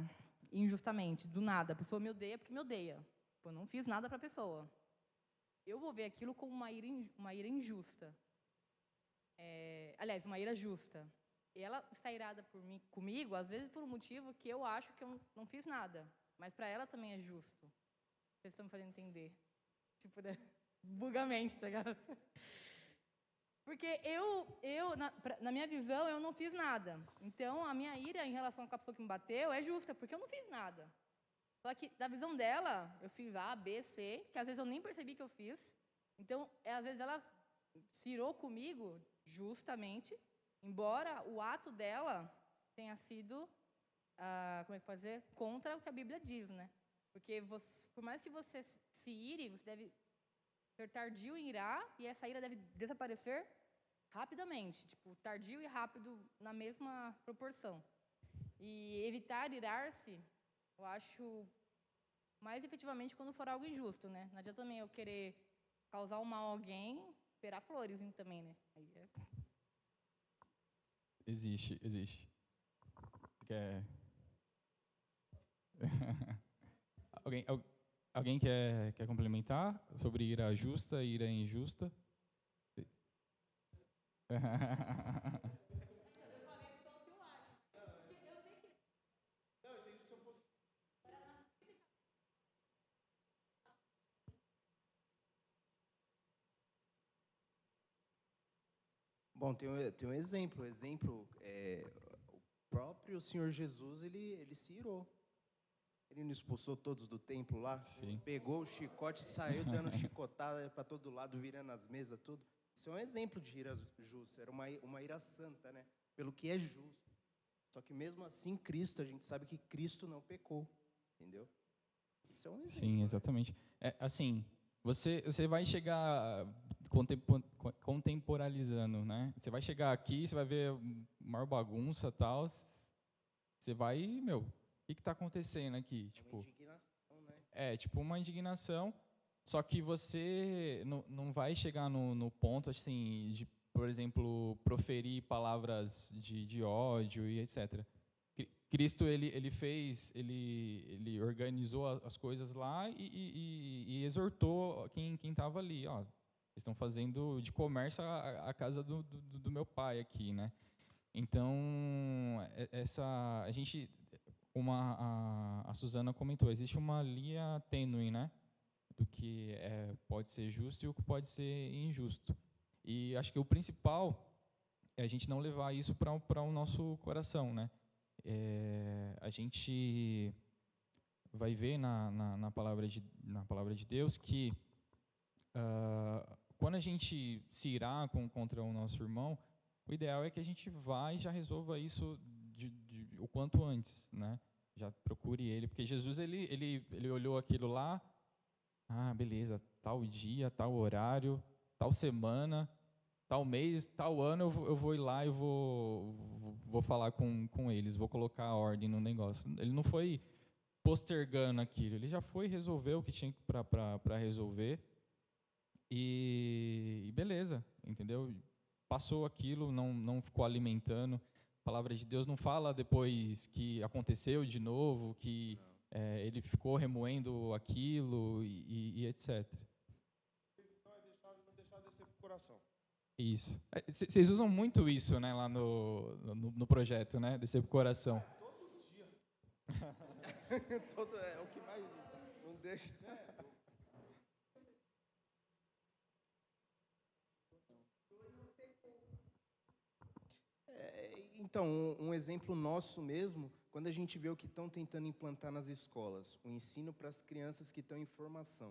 injustamente, do nada. A pessoa me odeia porque me odeia. Eu não fiz nada para a pessoa. Eu vou ver aquilo como uma ira injusta. Aliás, uma ira justa. E ela está irada comigo, às vezes por um motivo que eu acho que eu não fiz nada. Mas para ela também é justo. Vocês estão me fazendo entender. Tipo, bugamente, tá ligado? Porque na minha visão, eu não fiz nada. Então, a minha ira em relação à pessoa que me bateu é justa, porque eu não fiz nada. Só que, da visão dela, eu fiz A, B, C, que às vezes eu nem percebi que eu fiz. Então, às vezes ela se irou comigo, justamente, embora o ato dela tenha sido, como é que pode dizer, contra o que a Bíblia diz, né? Porque, por mais que você se ire, você deve ser tardio em irar, e essa ira deve desaparecer rapidamente, tipo, tardio e rápido na mesma proporção. E evitar irar-se, eu acho mais efetivamente quando for algo injusto, né? Não adianta também eu querer causar um mal a alguém, esperar flores também, né? Existe. Quer... Alguém quer complementar sobre ira justa e ira injusta? Bom, tem um exemplo. O próprio Senhor Jesus, ele se irou. Ele não expulsou todos do templo lá? Sim. Pegou o chicote e saiu dando chicotada para todo lado, virando as mesas, tudo. Isso é um exemplo de ira justa. Era uma ira santa, né? Pelo que é justo. Só que mesmo assim, Cristo, a gente sabe que Cristo não pecou. Entendeu? Isso é um exemplo. Sim, exatamente. Assim, você vai chegar contemporalizando, né? Você vai chegar aqui, você vai ver maior bagunça e tal. Você vai, o que está acontecendo aqui? Tipo, uma indignação, né? Tipo uma indignação, só que você não vai chegar no ponto, assim, de, por exemplo, proferir palavras de ódio e etc. Cristo, ele organizou as coisas lá e exortou quem estava ali. Ó, estão fazendo de comércio a casa do meu pai aqui, né? Então, a gente, como a Suzana comentou, existe uma linha tênue, né? Do que pode ser justo e o que pode ser injusto. E acho que o principal é a gente não levar isso para o nosso coração, né? A gente vai ver na palavra de Deus que quando a gente se irá contra o nosso irmão, o ideal é que a gente vá e já resolva isso o quanto antes, né? Já procure ele, porque Jesus ele olhou aquilo lá, beleza, tal dia, tal horário, tal semana, tal mês, tal ano eu vou ir lá e vou falar com eles, vou colocar a ordem no negócio. Ele não foi postergando aquilo, ele já foi resolver o que tinha para resolver e beleza, entendeu? Passou aquilo, não ficou alimentando. A palavra de Deus não fala depois que aconteceu de novo, que ele ficou remoendo aquilo e etc. Então não deixar descer pro coração. Isso. Vocês usam muito isso, né, lá no projeto, né? Descer pro coração. Todo dia. É o que mais não deixa. Então, um exemplo nosso mesmo, quando a gente vê o que estão tentando implantar nas escolas, o ensino para as crianças que estão em formação.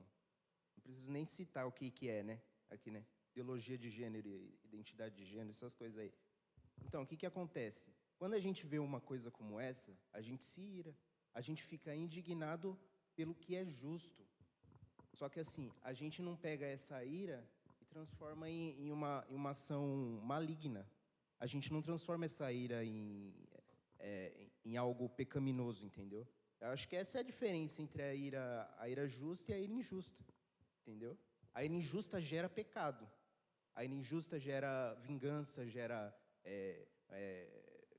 Não preciso nem citar o que é, né? Aqui, né? Ideologia de gênero, identidade de gênero, essas coisas aí. Então, o que acontece? Quando a gente vê uma coisa como essa, a gente se ira, a gente fica indignado pelo que é justo. Só que assim, a gente não pega essa ira e transforma em uma ação maligna. A gente não transforma essa ira em algo pecaminoso, entendeu? Eu acho que essa é a diferença entre a ira justa e a ira injusta, entendeu? A ira injusta gera pecado. A ira injusta gera vingança, gera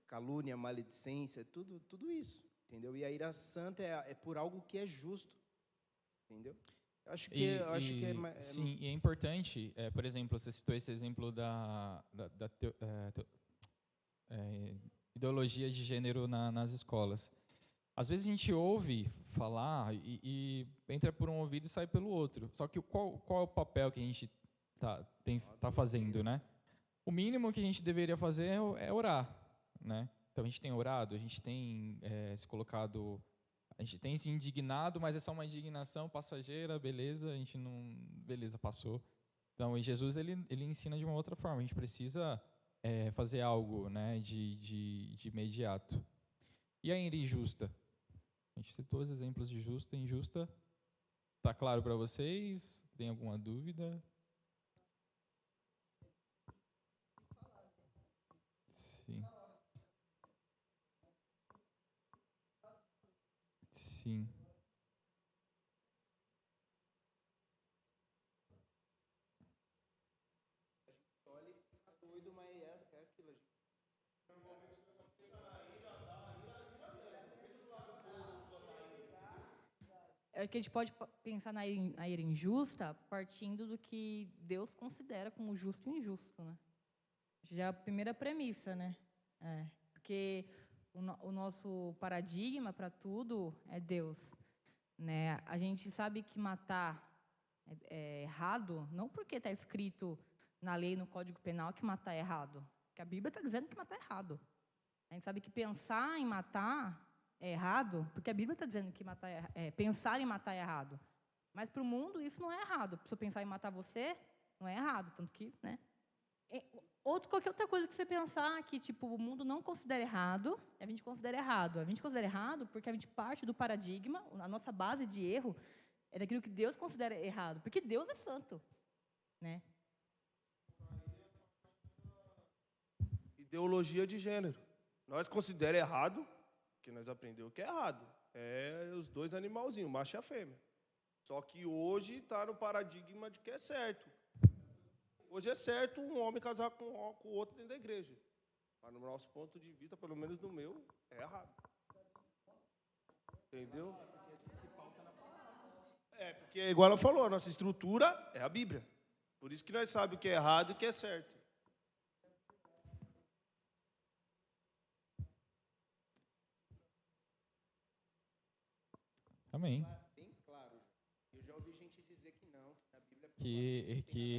calúnia, maledicência, tudo isso, entendeu? E a ira santa é por algo que é justo, entendeu? Eu acho que sim, e é importante, por exemplo, você citou esse exemplo da ideologia de gênero nas escolas. Às vezes a gente ouve falar e entra por um ouvido e sai pelo outro. Só que qual é o papel que a gente tá fazendo, né? O mínimo que a gente deveria fazer é orar, né? Então a gente tem orado, a gente tem se colocado, a gente tem se indignado, mas é só uma indignação passageira, beleza? A gente não, beleza, passou. Então, e Jesus ele ensina de uma outra forma. A gente precisa fazer algo, né, de imediato. E a ira injusta? A gente citou os exemplos de justa e injusta. Tá claro para vocês? Tem alguma dúvida? Sim. Sim. olha e fica doido, mas é aquilo. É que a gente pode pensar na ira injusta partindo do que Deus considera como justo e injusto, né? Já é a primeira premissa, né? Porque o nosso paradigma para tudo é Deus, né? A gente sabe que matar é errado, não porque está escrito na lei, no Código Penal, que matar é errado. Porque a Bíblia está dizendo que matar é errado. A gente sabe que pensar em matar é errado, porque a Bíblia está dizendo que pensar em matar é errado. Mas para o mundo isso não é errado. Se eu pensar em matar você, não é errado. Tanto que, né? Qualquer outra coisa que você pensar que tipo, o mundo não considera errado, a gente considera errado. A gente considera errado porque a gente parte do paradigma, a nossa base de erro é daquilo que Deus considera errado. Porque Deus é santo, né? Ideologia de gênero. Nós consideramos errado, porque nós aprendemos que é errado. É os dois animalzinhos, o macho e a fêmea. Só que hoje está no paradigma de que é certo. Hoje é certo um homem casar com o outro dentro da igreja. Mas no nosso ponto de vista, pelo menos no meu, é errado. Entendeu? Porque igual ela falou, a nossa estrutura é a Bíblia. Por isso que nós sabemos o que é errado e o que é certo. Amém. Bem claro. Eu já ouvi gente dizer que não, que a Bíblia Que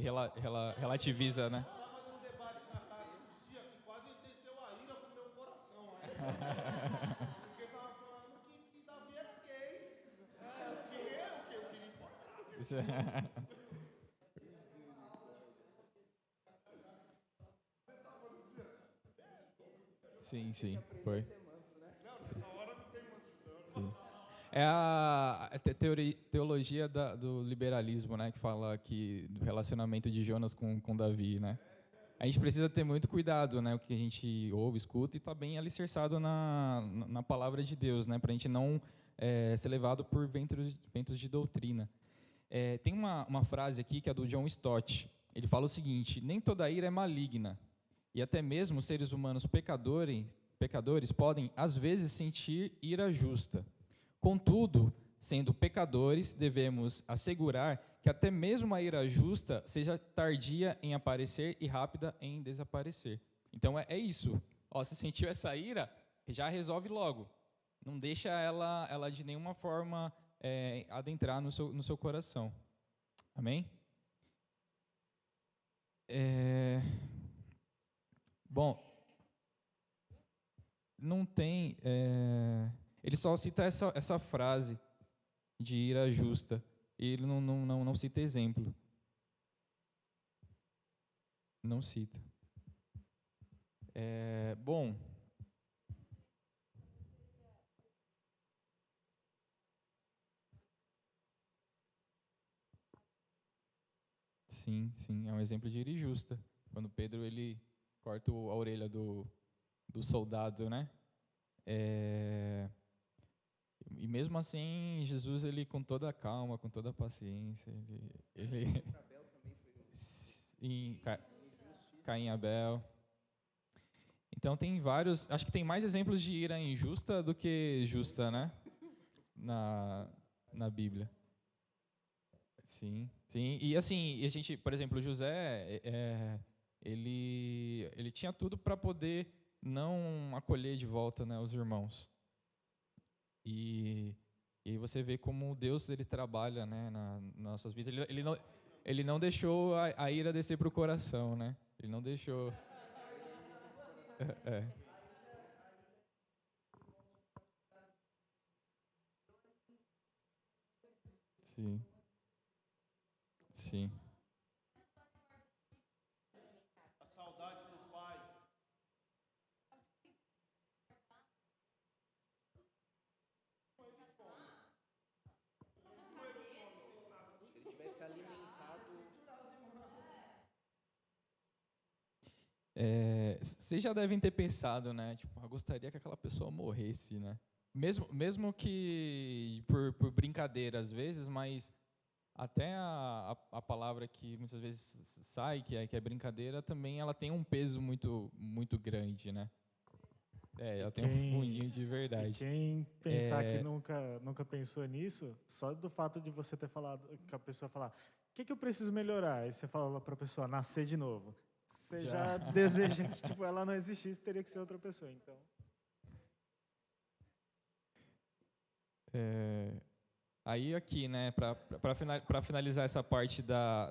relativiza, né? Eu estava num debate na casa esses dias que quase desceu a ira pro meu coração. Porque estava falando que Davi era gay. Eu queria enforcar. Sim, foi. Não, nessa hora não tem mansidão. É a teologia do liberalismo, né, que fala do relacionamento de Jonas com Davi, né? A gente precisa ter muito cuidado, né, o que a gente ouve, escuta, e estar bem alicerçado na palavra de Deus, né, para a gente não ser levado por ventos de doutrina. Tem uma frase aqui que é do John Stott. Ele fala o seguinte: nem toda ira é maligna, e até mesmo seres humanos pecadores podem, às vezes, sentir ira justa. Contudo, sendo pecadores, devemos assegurar que até mesmo a ira justa seja tardia em aparecer e rápida em desaparecer. Então é isso. Você sentiu essa ira, já resolve logo. Não deixa ela de nenhuma forma adentrar no seu coração. Amém? Bom, não tem. Ele só cita essa frase de ira justa. E ele não cita exemplo. Não cita. Bom. Sim, é um exemplo de ira justa. Quando Pedro ele corta a orelha do soldado, né? E mesmo assim, Jesus, ele com toda a calma, com toda a paciência, ele sim, Caim e Abel. Então tem vários, acho que tem mais exemplos de ira injusta do que justa, né? Na Bíblia. Sim. E assim, a gente, por exemplo, José, ele tinha tudo para poder não acolher de volta, né, os irmãos. E aí você vê como Deus ele trabalha, né, nas nossas vidas. Ele não deixou a ira descer para o coração, né? Ele não deixou. Sim. Sim. A saudade do pai. Se ele tivesse alimentado. Vocês já devem ter pensado, né? Tipo, eu gostaria que aquela pessoa morresse, né? Mesmo que por brincadeira às vezes, mas até a palavra que muitas vezes sai, que é brincadeira, também ela tem um peso muito grande, né? Ela tem um fundinho de verdade. Quem pensar que nunca pensou nisso, só do fato de você ter falado, que a pessoa falar, o que eu preciso melhorar? Aí você fala para a pessoa, nascer de novo. Você já deseja que tipo, ela não existisse, teria que ser outra pessoa, então. Aí aqui, né, para finalizar essa parte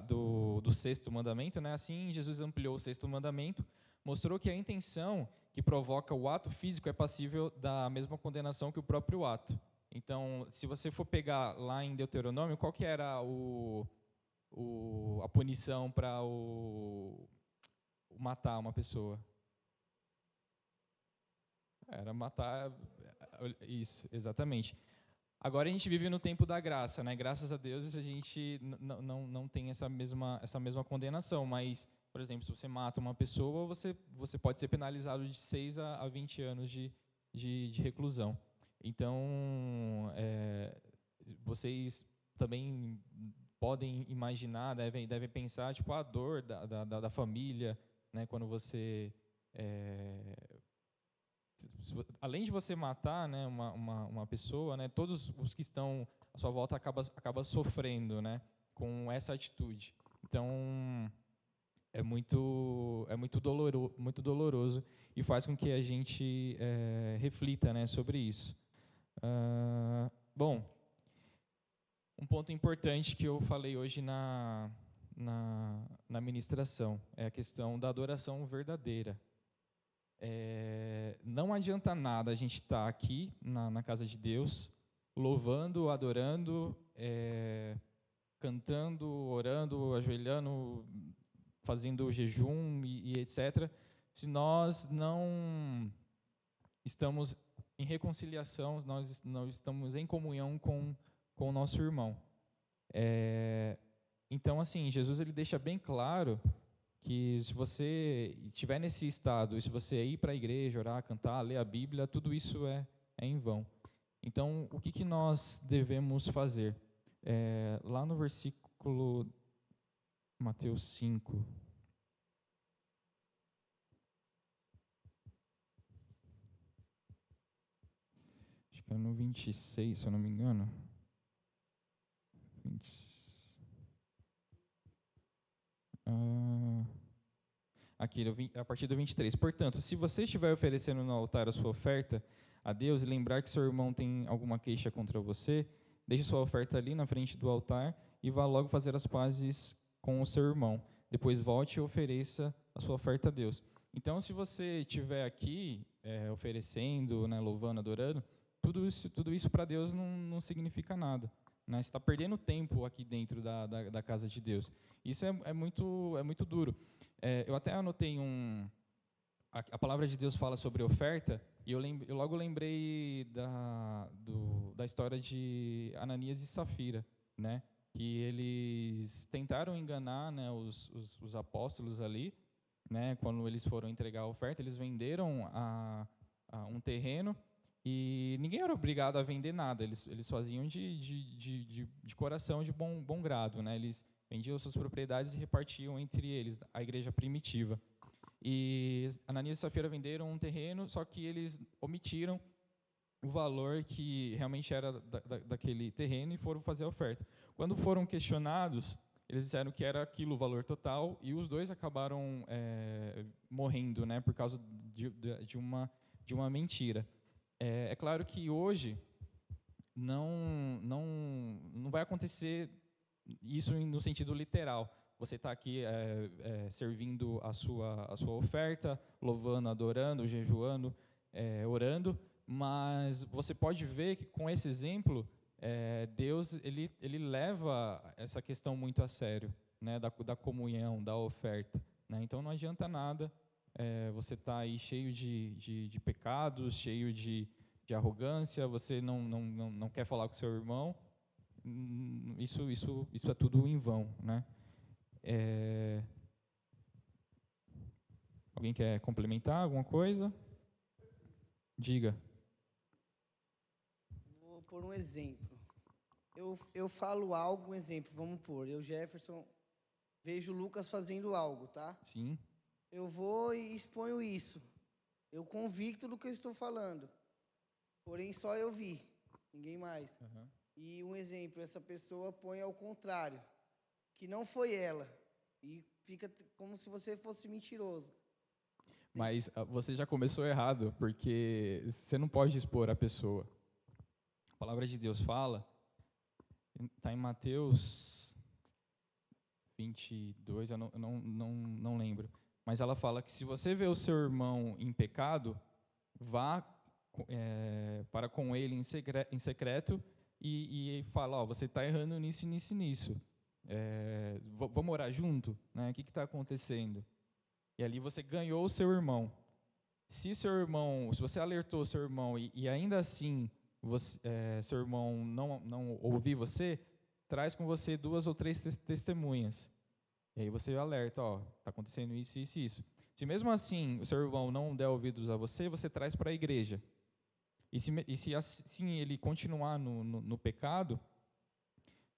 do sexto mandamento, né, assim Jesus ampliou o sexto mandamento, mostrou que a intenção que provoca o ato físico é passível da mesma condenação que o próprio ato. Então, se você for pegar lá em Deuteronômio, qual que era a punição para matar uma pessoa? Era matar, isso, exatamente. Agora a gente vive no tempo da graça, né? Graças a Deus a gente não tem essa mesma condenação, mas, por exemplo, se você mata uma pessoa, você pode ser penalizado de 6 a 20 anos de reclusão. Então, vocês também podem imaginar, devem pensar, tipo, a dor da família, né? Quando você além de você matar, né, uma pessoa, né, todos os que estão à sua volta acaba sofrendo, né, com essa atitude. Então é muito doloroso e faz com que a gente reflita, né, sobre isso. Bom, um ponto importante que eu falei hoje na ministração é a questão da adoração verdadeira. Não adianta nada a gente estar aqui na casa de Deus, louvando, adorando, cantando, orando, ajoelhando, fazendo jejum e etc., se nós não estamos em reconciliação, nós não estamos em comunhão com o nosso irmão. Então, assim, Jesus ele deixa bem claro que se você estiver nesse estado, e se você ir para a igreja, orar, cantar, ler a Bíblia, tudo isso é em vão. Então, o que nós devemos fazer? Lá no versículo Mateus 5. Acho que é no 26, se eu não me engano. 26. Aqui, a partir do 23. Portanto, se você estiver oferecendo no altar a sua oferta a Deus e lembrar que seu irmão tem alguma queixa contra você, deixe sua oferta ali na frente do altar e vá logo fazer as pazes com o seu irmão. Depois volte e ofereça a sua oferta a Deus. Então, se você estiver aqui oferecendo, né, louvando, adorando, tudo isso para Deus não significa nada. Né? Você está perdendo tempo aqui dentro da casa de Deus. Isso é muito duro. Eu até anotei a palavra de Deus fala sobre oferta, e eu logo lembrei da história de Ananias e Safira, né? Que eles tentaram enganar, né, os apóstolos ali, né? Quando eles foram entregar a oferta, eles venderam um terreno, e ninguém era obrigado a vender nada, eles faziam de coração, de bom grado, né? Eles vendiam suas propriedades e repartiam entre eles, a igreja primitiva. E Ananias e Safira venderam um terreno, só que eles omitiram o valor que realmente era daquele terreno e foram fazer a oferta. Quando foram questionados, eles disseram que era aquilo o valor total, e os dois acabaram morrendo, né, por causa de uma mentira. É claro que hoje não vai acontecer isso no sentido literal. Você está aqui servindo a sua oferta, louvando, adorando, jejuando, orando, mas você pode ver que com esse exemplo, Deus ele leva essa questão muito a sério, né, da comunhão, da oferta. Né? Então não adianta nada você estar aí cheio de pecados, cheio de arrogância, você não quer falar com seu irmão, isso é tudo em vão, né? Alguém quer complementar alguma coisa? Diga. Vou pôr um exemplo. Eu falo algo, um exemplo, vamos pôr. Eu, Jefferson, vejo o Lucas fazendo algo, tá? Sim. Eu vou e exponho isso. Eu convicto do que eu estou falando. Porém, só eu vi, ninguém mais. Uhum. E um exemplo, essa pessoa põe ao contrário, que não foi ela. E fica como se você fosse mentiroso. Mas você já começou errado, porque você não pode expor a pessoa. A palavra de Deus fala, está em Mateus 22, eu não lembro. Mas ela fala que se você vê o seu irmão em pecado, vá para com ele em secreto e fala, ó, você está errando nisso, nisso e nisso. Vamos orar junto? Né? O que está acontecendo? E ali você ganhou o seu irmão. Se você alertou o seu irmão e ainda assim seu irmão não ouvir você, traz com você 2 ou 3 testemunhas. E aí você alerta, ó, está acontecendo isso, isso e isso. Se mesmo assim o seu irmão não der ouvidos a você, você traz para a igreja. E se assim ele continuar no pecado,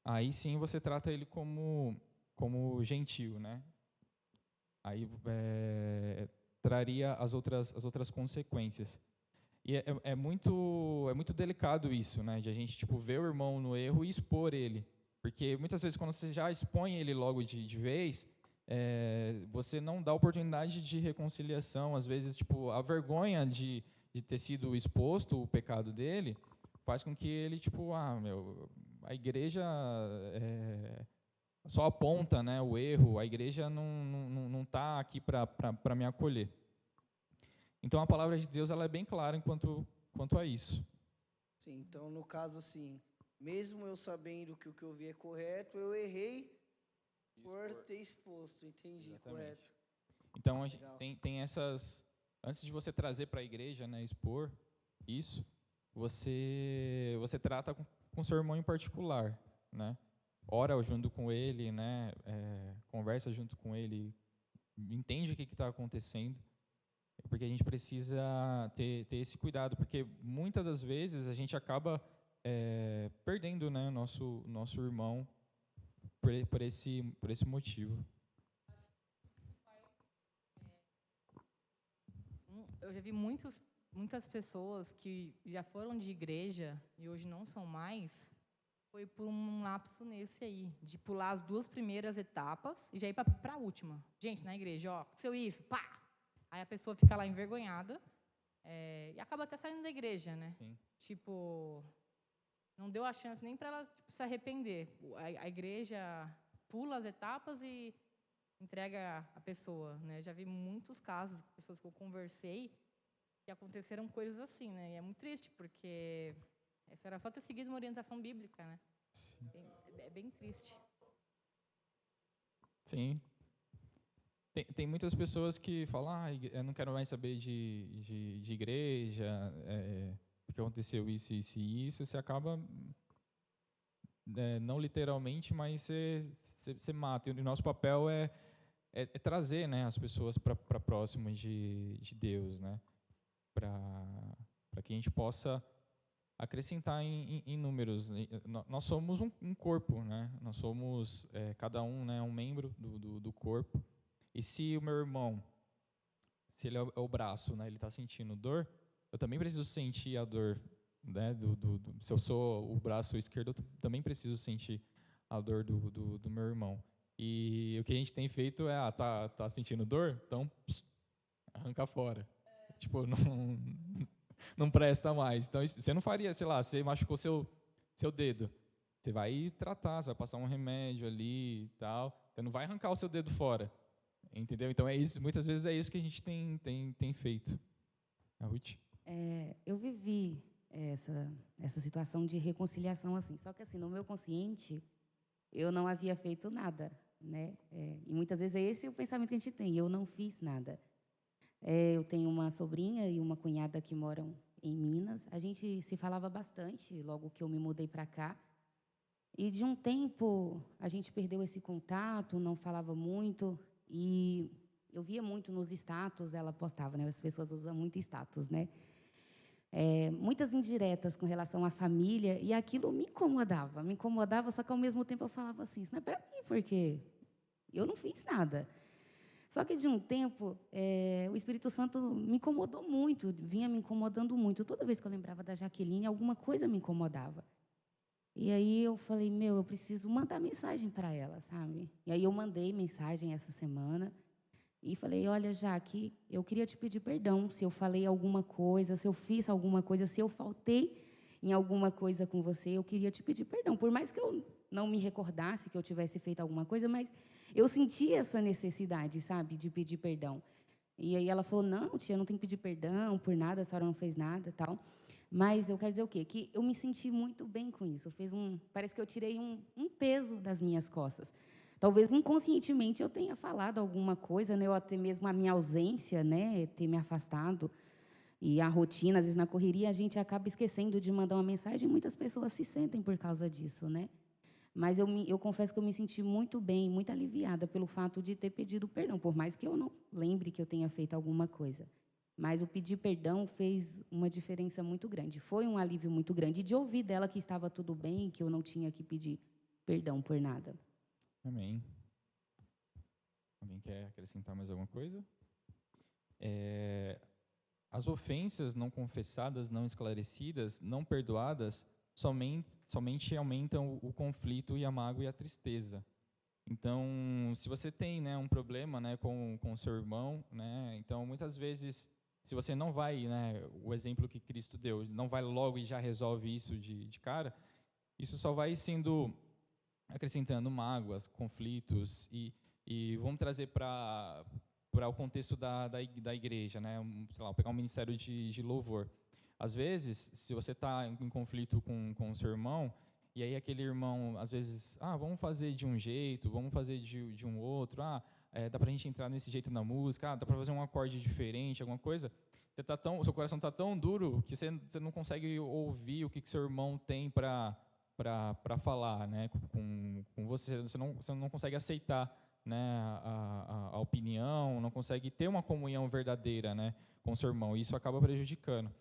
aí sim você trata ele como gentil, né? Aí traria as outras consequências. E é muito delicado isso, né? De a gente ver o irmão no erro e expor ele. Porque muitas vezes quando você já expõe ele logo de vez, você não dá oportunidade de reconciliação. Às vezes, a vergonha de ter sido exposto o pecado dele faz com que ele, a igreja só aponta, né, o erro, a igreja não está aqui para me acolher. Então, a palavra de Deus ela é bem clara quanto a isso. Sim, então, no caso, assim, mesmo eu sabendo que o que eu vi é correto, eu errei por ter exposto, entendi, exatamente. Correto. Então, a gente tem essas... Antes de você trazer para a igreja, né, expor isso, você trata com seu irmão em particular, né? Ora junto com ele, né? Conversa junto com ele, entende o que está acontecendo, porque a gente precisa ter esse cuidado, porque muitas das vezes a gente acaba perdendo, né, nosso irmão por esse motivo. Eu já vi muitas pessoas que já foram de igreja e hoje não são mais, foi por um lapso nesse aí, de pular as 2 primeiras etapas e já ir para a última. Gente, na igreja, ó, aconteceu isso, pá! Aí a pessoa fica lá envergonhada e acaba até saindo da igreja, né? Sim. Não deu a chance nem para ela se arrepender. A igreja pula as etapas e entrega a pessoa, né? Já vi muitos casos de pessoas que eu conversei que aconteceram coisas assim, né? E é muito triste, porque isso era só ter seguido uma orientação bíblica, né? É bem triste. Sim. Tem muitas pessoas que falam, eu não quero mais saber de igreja, porque aconteceu isso, isso e isso. Você acaba, não literalmente, mas você mata. E o nosso papel é trazer, né, as pessoas para próximo de Deus, né? Para que a gente possa acrescentar em números. Nós somos um corpo, né? Nós somos, cada um, né, um membro do corpo. E se o meu irmão, se ele é o braço, né, ele está sentindo dor, eu também preciso sentir a dor, né, se eu sou o braço esquerdo, eu também preciso sentir a dor do meu irmão. E o que a gente tem feito é, tá sentindo dor? Então, arranca fora. Tipo, não presta mais. Então, você não faria, sei lá, você machucou seu dedo. Você vai tratar, você vai passar um remédio ali e tal. Você não vai arrancar o seu dedo fora. Entendeu? Então, é isso. Muitas vezes é isso que a gente tem feito. A Ruth? Eu vivi essa situação de reconciliação assim. Só que, assim, no meu consciente, eu não havia feito nada, né? E muitas vezes é esse o pensamento que a gente tem. Eu não fiz nada. Eu tenho uma sobrinha e uma cunhada que moram em Minas. A gente se falava bastante logo que eu me mudei para cá. E, de um tempo, a gente perdeu esse contato, não falava muito. E eu via muito nos status, ela postava, né? As pessoas usam muito status, né? Muitas indiretas com relação à família, e aquilo me incomodava, só que, ao mesmo tempo, eu falava assim, isso não é para mim, porque eu não fiz nada. Só que, de um tempo, o Espírito Santo me incomodou muito, vinha me incomodando muito. Toda vez que eu lembrava da Jaqueline, alguma coisa me incomodava. E aí eu falei, eu preciso mandar mensagem para ela, sabe? E aí eu mandei mensagem essa semana e falei, olha, Jaque, eu queria te pedir perdão se eu falei alguma coisa, se eu fiz alguma coisa, se eu faltei em alguma coisa com você, eu queria te pedir perdão. Por mais que eu não me recordasse que eu tivesse feito alguma coisa, mas eu senti essa necessidade, sabe, de pedir perdão. E aí ela falou, não, tia, não tem que pedir perdão por nada, a senhora não fez nada e tal. Mas eu quero dizer o quê? Que eu me senti muito bem com isso. Parece que eu tirei um peso das minhas costas. Talvez inconscientemente eu tenha falado alguma coisa, né? Ou até mesmo a minha ausência, né? Ter me afastado. E a rotina, às vezes na correria, a gente acaba esquecendo de mandar uma mensagem e muitas pessoas se sentem por causa disso, né? Mas eu confesso que eu me senti muito bem, muito aliviada pelo fato de ter pedido perdão, por mais que eu não lembre que eu tenha feito alguma coisa. Mas o pedir perdão fez uma diferença muito grande. Foi um alívio muito grande. E de ouvir dela que estava tudo bem, que eu não tinha que pedir perdão por nada. Amém. Alguém quer acrescentar mais alguma coisa? As ofensas não confessadas, não esclarecidas, não perdoadas, somente aumentam o conflito e a mágoa e a tristeza. Então, se você tem, né, um problema, né, com o seu irmão, né, então, muitas vezes, se você não vai, né, o exemplo que Cristo deu, não vai logo e já resolve isso de cara, isso só vai sendo acrescentando mágoas, conflitos, e vamos trazer para o contexto da igreja, né, sei lá, pegar um ministério de louvor. Às vezes, se você está em conflito com o seu irmão, e aí aquele irmão, às vezes, vamos fazer de um jeito, vamos fazer de um outro, dá para a gente entrar nesse jeito na música, dá para fazer um acorde diferente, alguma coisa. O seu coração está tão duro que você não consegue ouvir o que seu irmão tem para falar, né, com você. Você não consegue aceitar, né, a opinião, não consegue ter uma comunhão verdadeira, né, com seu irmão. E isso acaba prejudicando.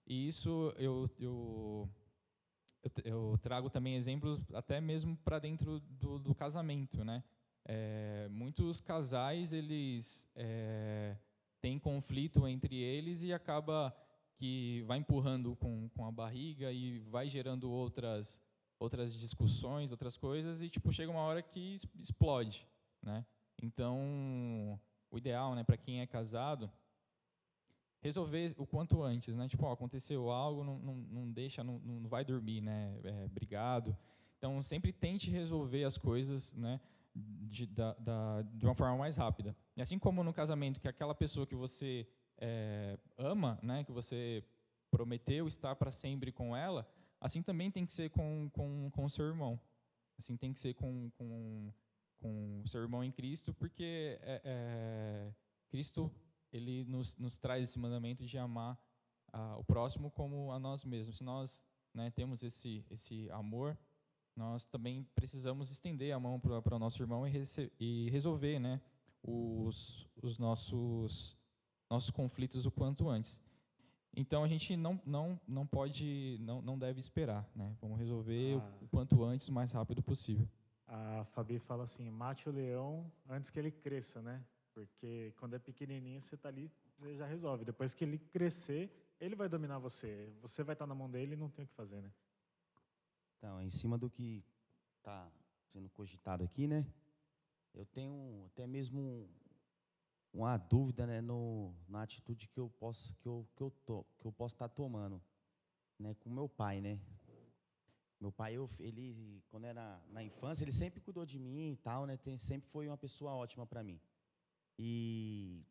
E isso eu trago também exemplos até mesmo para dentro do casamento, né? Muitos casais, eles têm conflito entre eles e acaba que vai empurrando com a barriga e vai gerando outras discussões, outras coisas, e tipo chega uma hora que explode, né? Então, o ideal, né, para quem é casado, resolver o quanto antes, né? Tipo, aconteceu algo, não deixa, não vai dormir, né? Brigado. Então, sempre tente resolver as coisas, né? de uma forma mais rápida. E assim como no casamento, que aquela pessoa que você ama, né, que você prometeu estar para sempre com ela, assim também tem que ser com o seu irmão. Assim tem que ser com o seu irmão em Cristo, porque Cristo ele nos traz esse mandamento de amar o próximo como a nós mesmos. Se nós, né, temos esse amor, nós também precisamos estender a mão para o nosso irmão e resolver, né, os nossos conflitos o quanto antes. Então a gente não pode, não deve esperar, né? Vamos resolver o quanto antes, o mais rápido possível. A Fabi fala assim, mate o leão antes que ele cresça, né? Porque quando é pequenininho, você tá ali, você já resolve. Depois que ele crescer, ele vai dominar você. Você vai estar na mão dele e não tem o que fazer, né? Então, em cima do que está sendo cogitado aqui, né? Eu tenho até mesmo uma dúvida, né, na atitude que eu posso estar tomando, né, com meu pai, né? Meu pai, ele quando era na infância, ele sempre cuidou de mim e tal, né? Sempre foi uma pessoa ótima para mim. E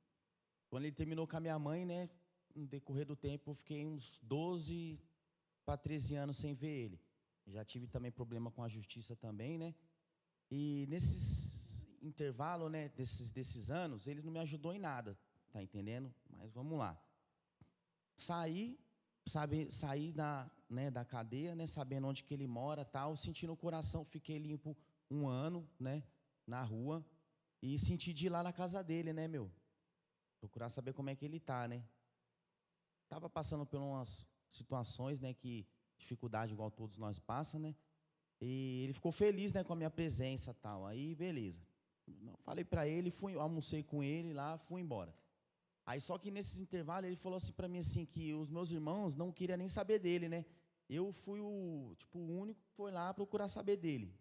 quando ele terminou com a minha mãe, né, no decorrer do tempo, eu fiquei uns 12 para 13 anos sem ver ele. Já tive também problema com a justiça também, né? E nesses intervalos, né, desses anos, ele não me ajudou em nada, tá entendendo? Mas vamos lá. Saí da cadeia, né, sabendo onde que ele mora, tal, sentindo o coração, fiquei limpo 1 ano, né, na rua, e senti de ir lá na casa dele, né, meu? Procurar saber como é que ele tá, né? Tava passando por umas situações, né, que dificuldade igual todos nós passa, né? E ele ficou feliz, né, com a minha presença, tal. Aí, beleza. Falei para ele, almocei com ele lá, fui embora. Aí só que nesses intervalos ele falou assim para mim assim que os meus irmãos não queriam nem saber dele, né? Eu fui o único que foi lá procurar saber dele.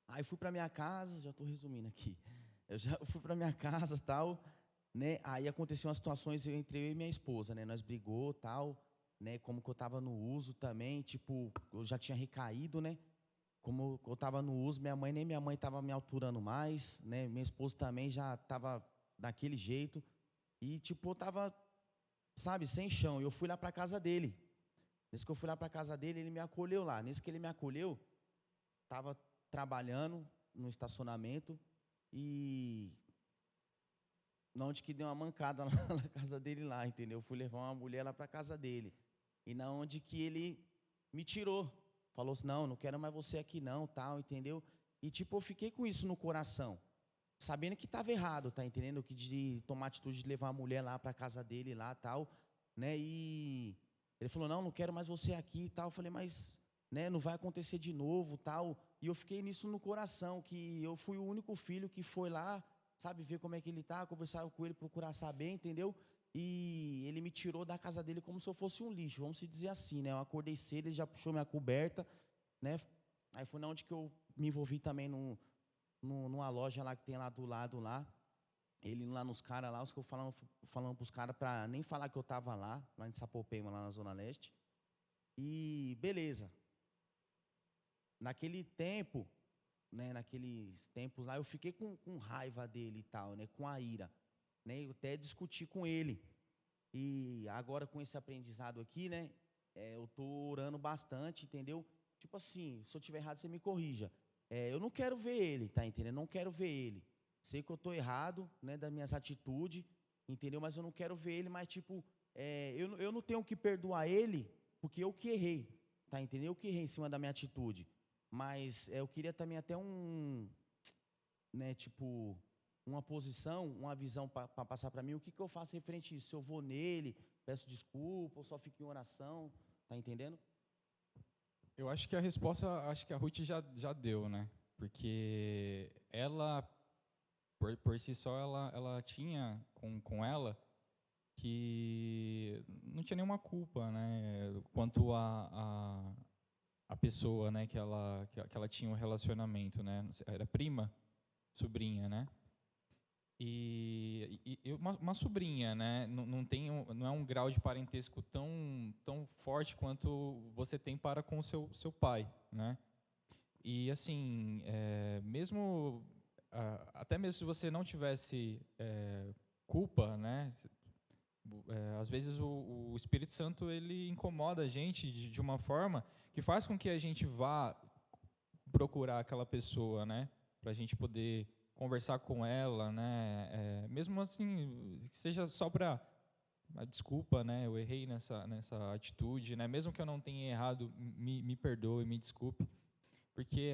Aí fui para minha casa, já estou resumindo aqui. Eu já fui para minha casa, tal, né? Aí aconteciam as situações entre eu e minha esposa, né? Nós brigou, tal, né? Como que eu estava no uso também, tipo, eu já tinha recaído, né? Como eu estava no uso, nem minha mãe estava me alturando mais, né? Minha esposa também já estava daquele jeito. E, tipo, eu estava, sabe, sem chão. E eu fui lá para a casa dele. Nesse que eu fui lá para a casa dele, ele me acolheu lá. Nesse que ele me acolheu, estava trabalhando no estacionamento e onde que deu uma mancada lá na casa dele lá, entendeu? Eu fui levar uma mulher lá para a casa dele. E na onde que ele me tirou. Falou assim, não quero mais você aqui não, tal, entendeu? E tipo, eu fiquei com isso no coração, sabendo que estava errado, tá entendendo? Que de tomar atitude de levar a mulher lá para casa dele lá, tal, né? E ele falou, não quero mais você aqui e tal. Eu falei, mas, né, não vai acontecer de novo, tal. E eu fiquei nisso no coração, que eu fui o único filho que foi lá, sabe, ver como é que ele tá, conversar com ele, procurar saber, entendeu? E ele me tirou da casa dele como se eu fosse um lixo, vamos se dizer assim, né? Eu acordei cedo, ele já puxou minha coberta, né? Aí foi onde que eu me envolvi também numa loja lá que tem lá do lado lá. Ele indo lá nos caras lá, os que eu falando pros caras para nem falar que eu tava lá em Sapopema, lá na Zona Leste. E beleza. Naquele tempo, né? Naqueles tempos lá, eu fiquei com raiva dele e tal, né? Com a ira. Né, eu até discuti com ele. E agora com esse aprendizado aqui, né, eu estou orando bastante, entendeu? Tipo assim, se eu estiver errado, você me corrija. Eu não quero ver ele, tá entendendo? Não quero ver ele. Sei que eu estou errado, né, das minhas atitudes, entendeu? Mas eu não quero ver ele, mas tipo, eu não tenho que perdoar ele, porque eu que errei, tá entendendo? Eu que errei em cima da minha atitude. Mas eu queria também até né, tipo, uma posição, uma visão para passar para mim, o que eu faço referente a isso? Se eu vou nele, peço desculpa, ou só fico em oração, tá entendendo? Eu acho que a resposta, acho que a Ruth já deu, né? Porque ela, por si só, ela tinha com ela que não tinha nenhuma culpa, né? Quanto a pessoa, né? Que ela tinha um relacionamento, né? Era prima, sobrinha, né? E uma sobrinha, né? Não é um grau de parentesco tão forte quanto você tem para com o seu pai, né? E assim, mesmo até mesmo se você não tivesse culpa, né? Às vezes o Espírito Santo ele incomoda a gente de uma forma que faz com que a gente vá procurar aquela pessoa, né? Para a gente poder conversar com ela, né? Mesmo assim, que seja só para desculpa, né? Eu errei nessa atitude, né? Mesmo que eu não tenha errado, me perdoe, me desculpe. Porque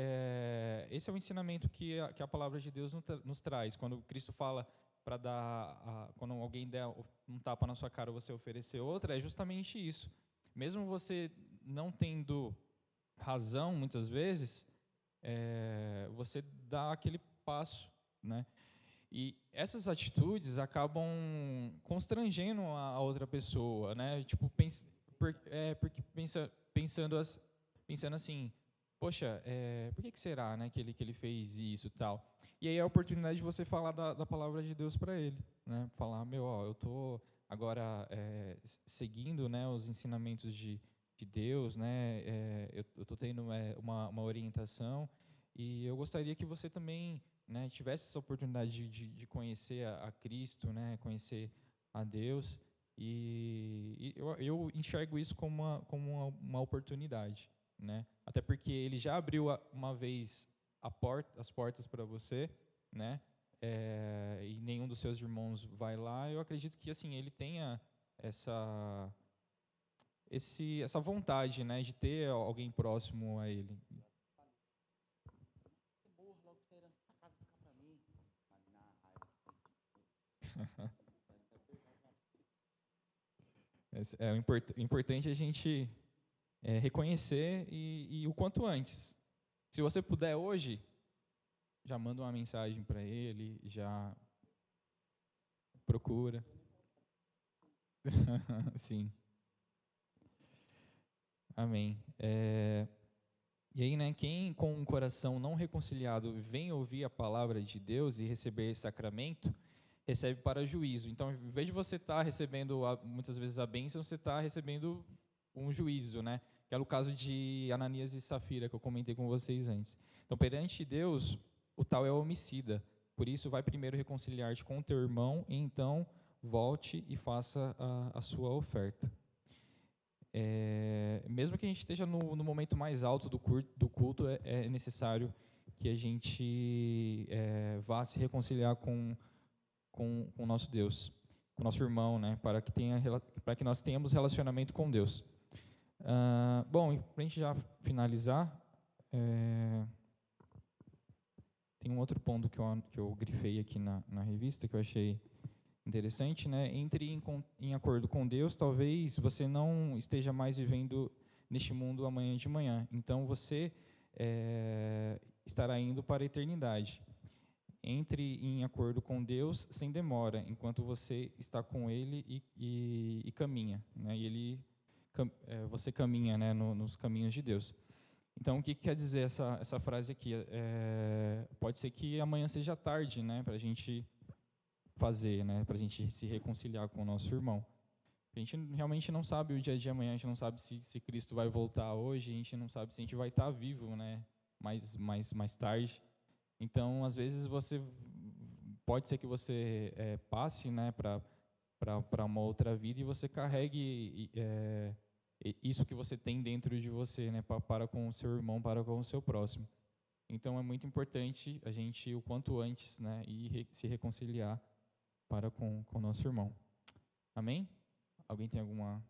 esse é o ensinamento que a palavra de Deus nos traz. Quando Cristo fala para quando alguém der um tapa na sua cara, você oferecer outra, é justamente isso. Mesmo você não tendo razão, muitas vezes, você dá aquele passo, né? E essas atitudes acabam constrangendo a outra pessoa, né? Tipo, porque pensando assim, poxa, por que será, né, que ele fez isso e tal? E aí é a oportunidade de você falar da palavra de Deus para ele, né? Falar, meu, ó, eu tô agora seguindo, né, os ensinamentos de Deus, né? Eu tô tendo uma orientação e eu gostaria que você também, né, tivesse essa oportunidade de conhecer a Cristo, né, conhecer a Deus. E eu enxergo isso como uma oportunidade, né? Até porque ele já abriu uma vez as portas para você, né? E nenhum dos seus irmãos vai lá. Eu acredito que assim ele tenha essa vontade, né, de ter alguém próximo a ele. Importante a gente reconhecer e o quanto antes. Se você puder hoje, já manda uma mensagem para ele, já procura. Sim. Amém. E aí, né, quem com um coração não reconciliado vem ouvir a palavra de Deus e receber esse sacramento, recebe para juízo. Então, em vez de você estar recebendo muitas vezes a bênção, você está recebendo um juízo, né? Que era o caso de Ananias e Safira, que eu comentei com vocês antes. Então, perante Deus, o tal é homicida. Por isso, vai primeiro reconciliar-te com o teu irmão, e então volte e faça a sua oferta. Mesmo que a gente esteja no momento mais alto do culto, é necessário que a gente vá se reconciliar com o nosso Deus, com o nosso irmão, né, para que nós tenhamos relacionamento com Deus. Bom, para a gente já finalizar, tem um outro ponto que eu grifei aqui na revista, que eu achei interessante, né? Entre em acordo com Deus, talvez você não esteja mais vivendo neste mundo amanhã de manhã. Então, você estará indo para a eternidade. Entre em acordo com Deus sem demora, enquanto você está com Ele e caminha, né? E você caminha, né, nos caminhos de Deus. Então, o que quer dizer essa frase aqui? Pode ser que amanhã seja tarde, né, para a gente fazer, né, para a gente se reconciliar com o nosso irmão. A gente realmente não sabe o dia de amanhã, a gente não sabe se Cristo vai voltar hoje, a gente não sabe se a gente vai estar vivo, né, mais tarde. Então, às vezes pode ser que você passe, né, para uma outra vida e você carregue isso que você tem dentro de você, né, para com o seu irmão, para com o seu próximo. Então, é muito importante a gente, o quanto antes, né, ir se reconciliar para com o nosso irmão. Amém? Alguém tem alguma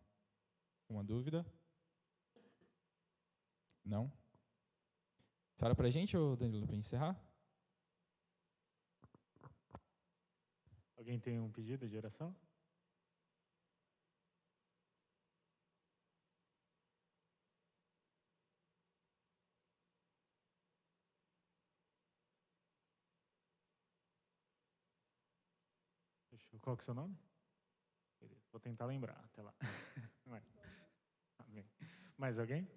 dúvida? Não? Você ora para a gente, ou Danilo, para encerrar? Alguém tem um pedido de oração? Qual que é o seu nome? Beleza, vou tentar lembrar até lá. Amém. Mais alguém?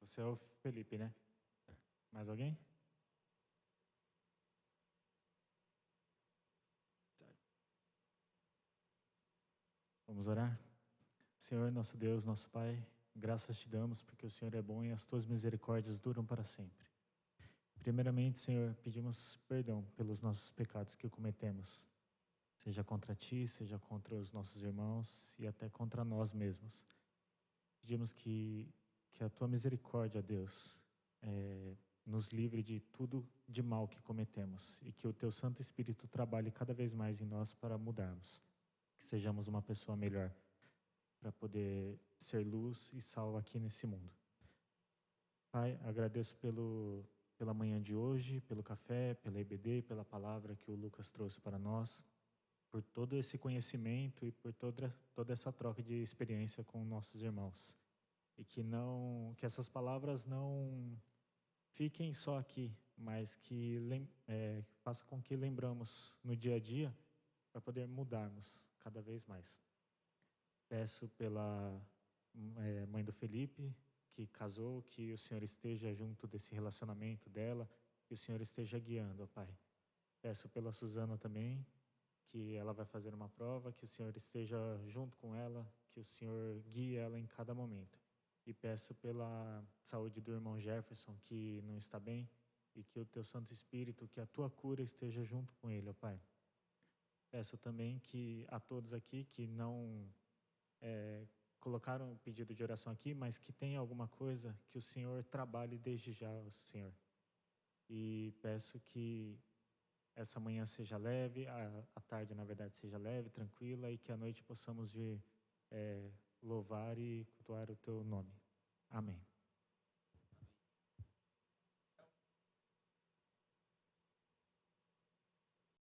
Você é o Felipe, né? Mais alguém? Vamos orar? Senhor, nosso Deus, nosso Pai, graças te damos porque o Senhor é bom e as tuas misericórdias duram para sempre. Primeiramente, Senhor, pedimos perdão pelos nossos pecados que cometemos, seja contra ti, seja contra os nossos irmãos e até contra nós mesmos. Pedimos que a tua misericórdia, Deus, nos livre de tudo de mal que cometemos e que o teu Santo Espírito trabalhe cada vez mais em nós para mudarmos, que sejamos uma pessoa melhor, para poder ser luz e sal aqui nesse mundo. Pai, agradeço pela manhã de hoje, pelo café, pela EBD, pela palavra que o Lucas trouxe para nós, por todo esse conhecimento e por toda essa troca de experiência com nossos irmãos. E que essas palavras não fiquem só aqui, mas que faça com que lembramos no dia a dia para poder mudarmos cada vez mais. Peço pela mãe do Felipe, que casou, que o Senhor esteja junto desse relacionamento dela, que o Senhor esteja guiando, ó Pai. Peço pela Suzana também, que ela vai fazer uma prova, que o Senhor esteja junto com ela, que o Senhor guie ela em cada momento. E peço pela saúde do irmão Jefferson, que não está bem, e que o teu Santo Espírito, que a tua cura esteja junto com ele, ó Pai. Peço também que a todos aqui que não colocaram um pedido de oração aqui, mas que tem alguma coisa, que o Senhor trabalhe desde já, Senhor. E peço que essa manhã seja leve, a tarde, na verdade, seja leve, tranquila, e que à noite possamos vir louvar e cultuar o teu nome. Amém.